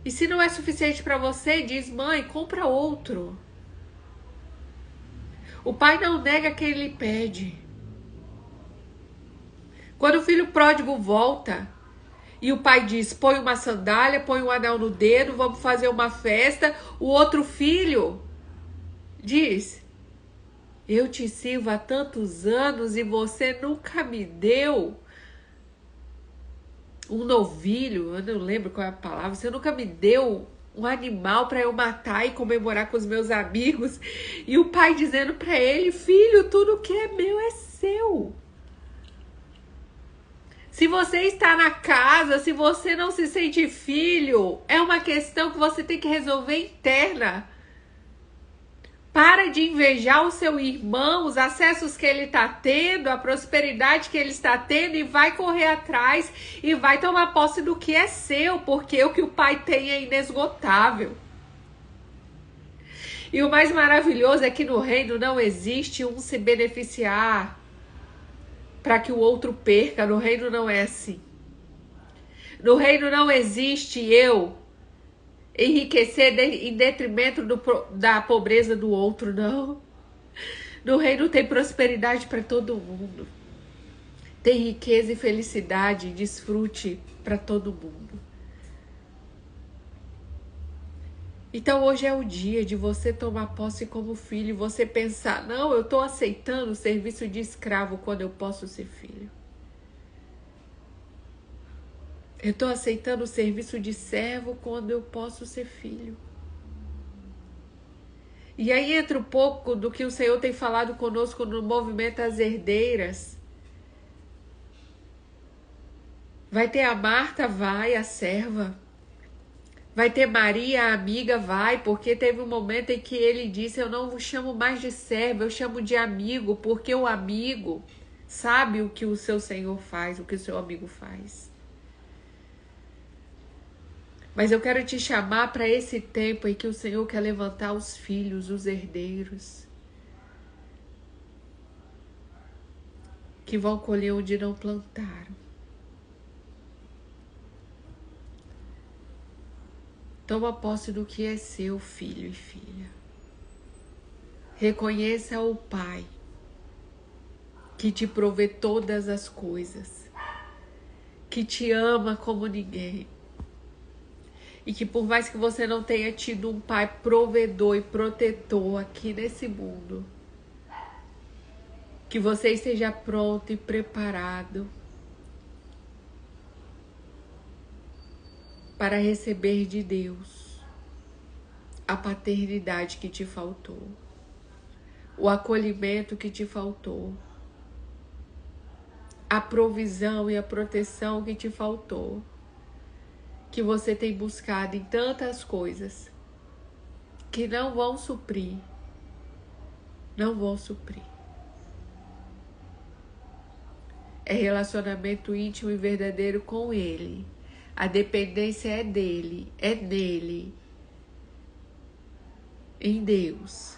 E se não é suficiente para você, diz: mãe, compra outro. O pai não nega quem lhe pede. Quando o filho pródigo volta e o pai diz: põe uma sandália, põe um anel no dedo, vamos fazer uma festa, o outro filho diz: eu te sirvo há tantos anos e você nunca me deu um novilho, eu não lembro qual é a palavra, você nunca me deu um animal para eu matar e comemorar com os meus amigos. E o pai dizendo para ele: filho, tudo que é meu é seu. Se você está na casa, se você não se sente filho, é uma questão que você tem que resolver interna. Para de invejar o seu irmão, os acessos que ele está tendo, a prosperidade que ele está tendo, e vai correr atrás e vai tomar posse do que é seu, porque o que o pai tem é inesgotável. E o mais maravilhoso é que no reino não existe um se beneficiar para que o outro perca. No reino não é assim. No reino não existe eu enriquecer em detrimento da pobreza do outro, não. No reino tem prosperidade para todo mundo. Tem riqueza e felicidade e desfrute para todo mundo. Então hoje é o dia de você tomar posse como filho e você pensar: não, eu estou aceitando o serviço de escravo quando eu posso ser filho. Eu estou aceitando o serviço de servo quando eu posso ser filho. E aí entra um pouco do que o Senhor tem falado conosco no movimento As Herdeiras. Vai ter a Marta, vai, a serva. Vai ter Maria, a amiga, vai, porque teve um momento em que ele disse: eu não vos chamo mais de servo, eu chamo de amigo, porque o amigo sabe o que o seu Senhor faz, o que o seu amigo faz. Mas eu quero te chamar para esse tempo em que o Senhor quer levantar os filhos, os herdeiros, que vão colher onde não plantaram. Toma posse do que é seu, filho e filha. Reconheça o Pai que te provê todas as coisas, que te ama como ninguém. E que por mais que você não tenha tido um pai provedor e protetor aqui nesse mundo, que você esteja pronto e preparado para receber de Deus a paternidade que te faltou, o acolhimento que te faltou, a provisão e a proteção que te faltou, que você tem buscado em tantas coisas que não vão suprir. Não vão suprir. É relacionamento íntimo e verdadeiro com Ele. A dependência é dele, é nele, em Deus.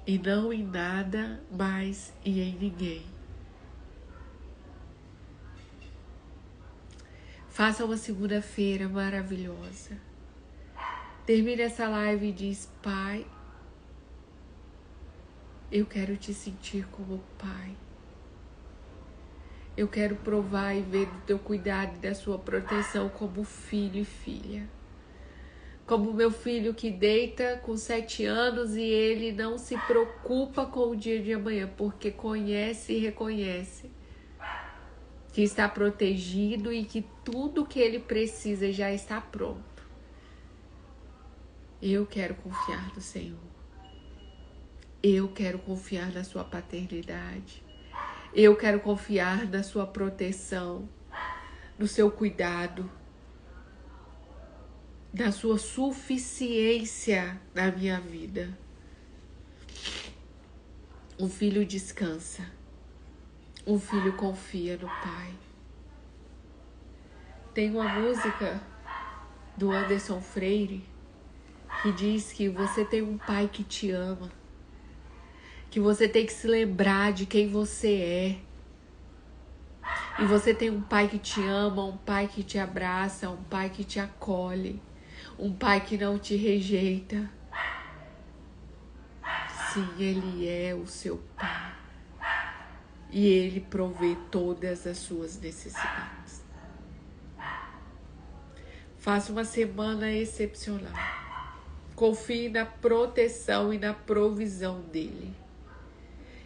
E não em nada mais e em ninguém. Faça uma segunda-feira maravilhosa. Termine essa live e diz: Pai, eu quero te sentir como Pai. Eu quero provar e ver do teu cuidado e da sua proteção como filho e filha. Como meu filho que deita com 7 anos e ele não se preocupa com o dia de amanhã, porque conhece e reconhece que está protegido e que tudo que ele precisa já está pronto. Eu quero confiar no Senhor. Eu quero confiar na sua paternidade. Eu quero confiar na sua proteção, no seu cuidado, na sua suficiência na minha vida. Um filho descansa. Um filho confia no Pai. Tem uma música do Anderson Freire que diz que você tem um pai que te ama, que você tem que se lembrar de quem você é. E você tem um pai que te ama, um pai que te abraça, um pai que te acolhe, um pai que não te rejeita. Sim, ele é o seu pai. E ele provê todas as suas necessidades. Faça uma semana excepcional. Confie na proteção e na provisão dele.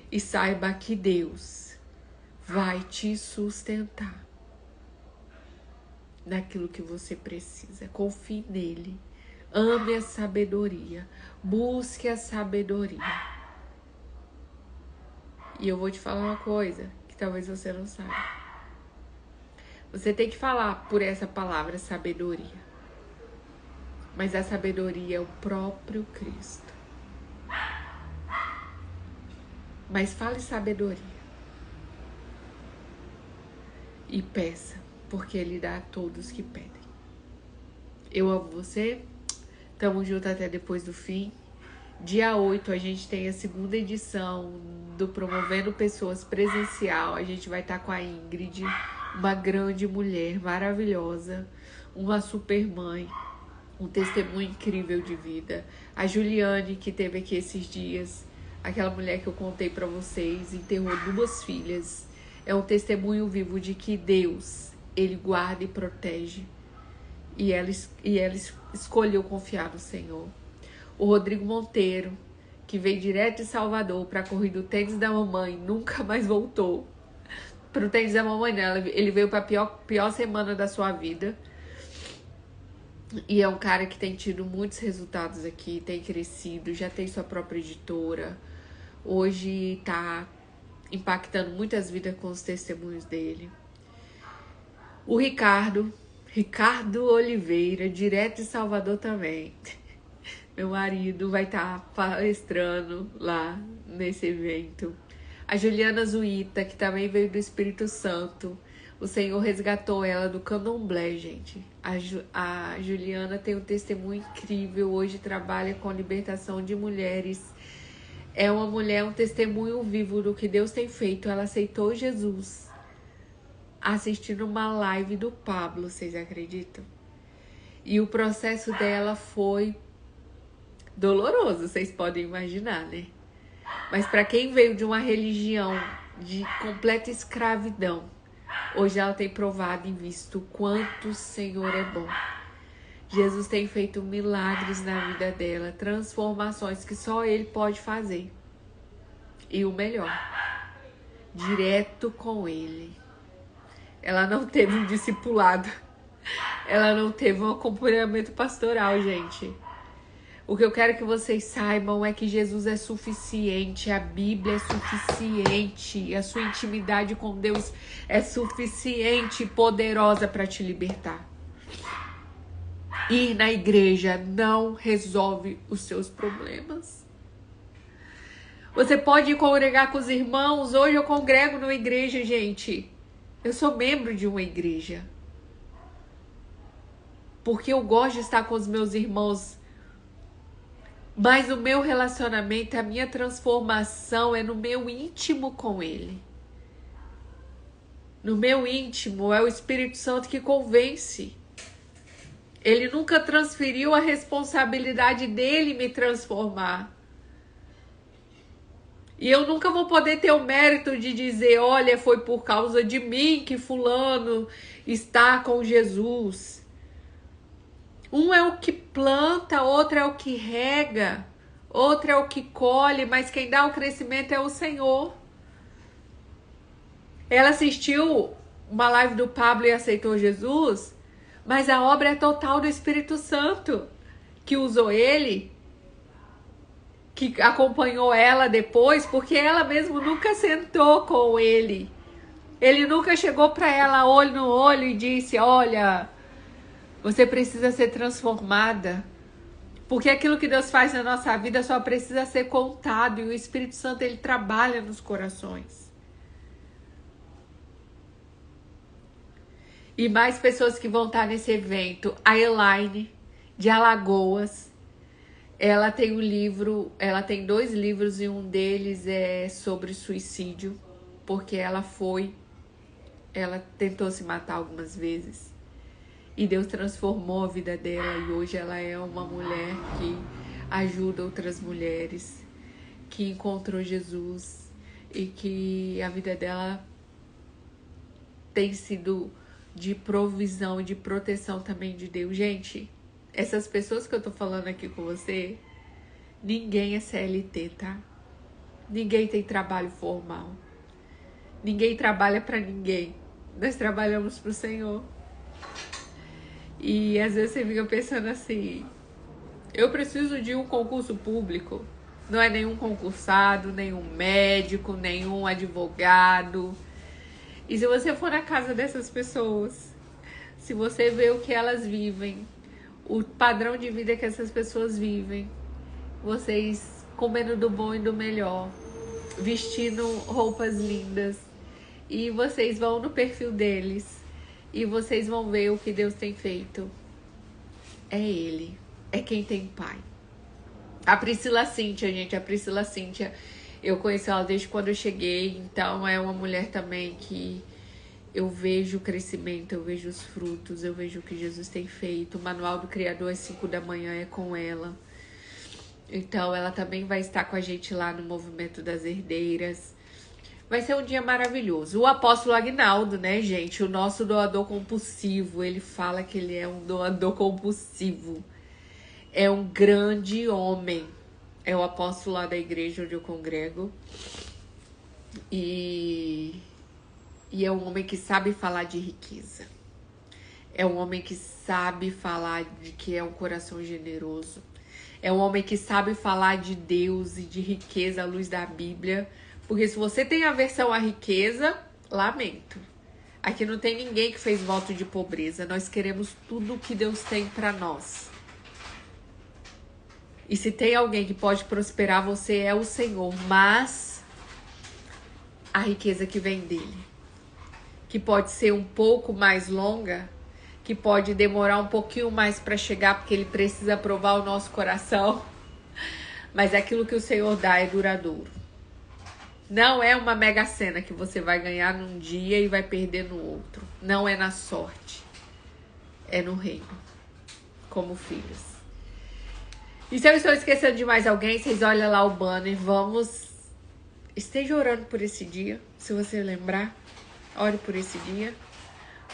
E saiba que Deus vai te sustentar naquilo que você precisa. Confie nele. Ame a sabedoria. Busque a sabedoria. E eu vou te falar uma coisa que talvez você não saiba. Você tem que falar por essa palavra sabedoria. Mas a sabedoria é o próprio Cristo. Mas fale sabedoria. E peça, porque ele dá a todos que pedem. Eu amo você. Tamo junto até depois do fim. Dia 8 a gente tem a segunda edição do Promovendo Pessoas presencial. A gente vai estar com a Ingrid, uma grande mulher maravilhosa, uma super mãe, um testemunho incrível de vida. A Juliane, que teve aqui esses dias, aquela mulher que eu contei pra vocês, enterrou 2 filhas. É um testemunho vivo de que Deus, ele guarda e protege. E ela escolheu confiar no Senhor. O Rodrigo Monteiro, que veio direto de Salvador para a corrida do tênis da mamãe, nunca mais voltou para o tênis da mamãe dela. Ele veio para a pior semana da sua vida. E é um cara que tem tido muitos resultados aqui, tem crescido, já tem sua própria editora. Hoje está impactando muitas vidas com os testemunhos dele. O Ricardo Oliveira, direto de Salvador também. Meu marido vai estar palestrando lá nesse evento. A Juliana Zuita, que também veio do Espírito Santo. O Senhor resgatou ela do candomblé, gente. A Juliana tem um testemunho incrível. Hoje trabalha com libertação de mulheres. É uma mulher, um testemunho vivo do que Deus tem feito. Ela aceitou Jesus assistindo uma live do Pablo, vocês acreditam? E o processo dela foi doloroso, vocês podem imaginar, né? Mas para quem veio de uma religião de completa escravidão, hoje ela tem provado e visto o quanto o Senhor é bom. Jesus tem feito milagres na vida dela, transformações que só Ele pode fazer. E o melhor, direto com Ele. Ela não teve um discipulado, ela não teve um acompanhamento pastoral, gente. O que eu quero que vocês saibam é que Jesus é suficiente, a Bíblia é suficiente, a sua intimidade com Deus é suficiente e poderosa para te libertar. Ir na igreja não resolve os seus problemas. Você pode ir congregar com os irmãos. Hoje eu congrego numa igreja, gente. Eu sou membro de uma igreja. Porque eu gosto de estar com os meus irmãos. Mas o meu relacionamento, a minha transformação é no meu íntimo com Ele. No meu íntimo é o Espírito Santo que convence. Ele nunca transferiu a responsabilidade dele me transformar. E eu nunca vou poder ter o mérito de dizer, olha, foi por causa de mim que fulano está com Jesus. Um é o que planta, outro é o que rega, outro é o que colhe, mas quem dá o crescimento é o Senhor. Ela assistiu uma live do Pablo e aceitou Jesus, mas a obra é total do Espírito Santo, que usou ele, que acompanhou ela depois, porque ela mesmo nunca sentou com ele. Ele nunca chegou para ela olho no olho e disse, olha, você precisa ser transformada. Porque aquilo que Deus faz na nossa vida só precisa ser contado. E o Espírito Santo, ele trabalha nos corações. E mais pessoas que vão estar nesse evento. A Elaine, de Alagoas. Ela tem um livro, ela tem 2 livros e um deles é sobre suicídio, porque ela tentou se matar algumas vezes e Deus transformou a vida dela e hoje ela é uma mulher que ajuda outras mulheres, que encontrou Jesus e que a vida dela tem sido de provisão e de proteção também de Deus. Gente, essas pessoas que eu tô falando aqui com você, ninguém é CLT, tá? Ninguém tem trabalho formal. Ninguém trabalha pra ninguém. Nós trabalhamos pro Senhor. E às vezes você fica pensando assim, eu preciso de um concurso público. Não é nenhum concursado, nenhum médico, nenhum advogado. E se você for na casa dessas pessoas, se você vê o que elas vivem, o padrão de vida que essas pessoas vivem, vocês comendo do bom e do melhor, vestindo roupas lindas, e vocês vão no perfil deles e vocês vão ver o que Deus tem feito. É Ele, é quem tem pai. A Priscila Cíntia, gente, eu conheci ela desde quando eu cheguei, então é uma mulher também que eu vejo o crescimento, eu vejo os frutos, eu vejo o que Jesus tem feito. O Manual do Criador às 5 da manhã é com ela. Então ela também vai estar com a gente lá no Movimento das Herdeiras. Vai ser um dia maravilhoso. O apóstolo Agnaldo, né, gente? O nosso doador compulsivo. Ele fala que ele é um doador compulsivo. É um grande homem. É o apóstolo lá da igreja onde eu congrego. E é um homem que sabe falar de riqueza. É um homem que sabe falar de que é um coração generoso. É um homem que sabe falar de Deus e de riqueza à luz da Bíblia. Porque se você tem aversão à riqueza, lamento. Aqui não tem ninguém que fez voto de pobreza. Nós queremos tudo que Deus tem para nós. E se tem alguém que pode prosperar, você é o Senhor. Mas a riqueza que vem dele, que pode ser um pouco mais longa, que pode demorar um pouquinho mais para chegar, porque ele precisa provar o nosso coração. Mas aquilo que o Senhor dá é duradouro. Não é uma mega sena que você vai ganhar num dia e vai perder no outro. Não é na sorte. É no reino. Como filhos. E se eu estou esquecendo de mais alguém, vocês olham lá o banner. Esteja orando por esse dia. Se você lembrar, ore por esse dia.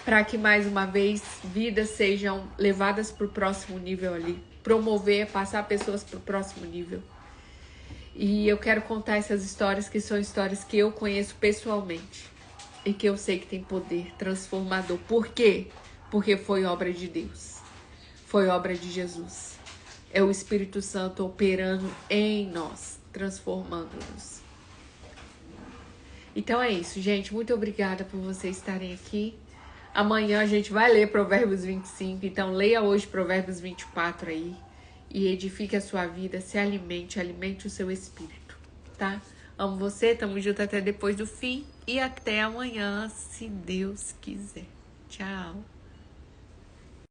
Para que mais uma vez vidas sejam levadas para o próximo nível ali. Promover, passar pessoas para o próximo nível. E eu quero contar essas histórias que são histórias que eu conheço pessoalmente. E que eu sei que tem poder transformador. Por quê? Porque foi obra de Deus. Foi obra de Jesus. É o Espírito Santo operando em nós, transformando-nos. Então é isso, gente. Muito obrigada por vocês estarem aqui. Amanhã a gente vai ler Provérbios 25. Então leia hoje Provérbios 24 aí. E edifique a sua vida, se alimente o seu espírito, tá? Amo você, tamo junto até depois do fim. E até amanhã, se Deus quiser. Tchau.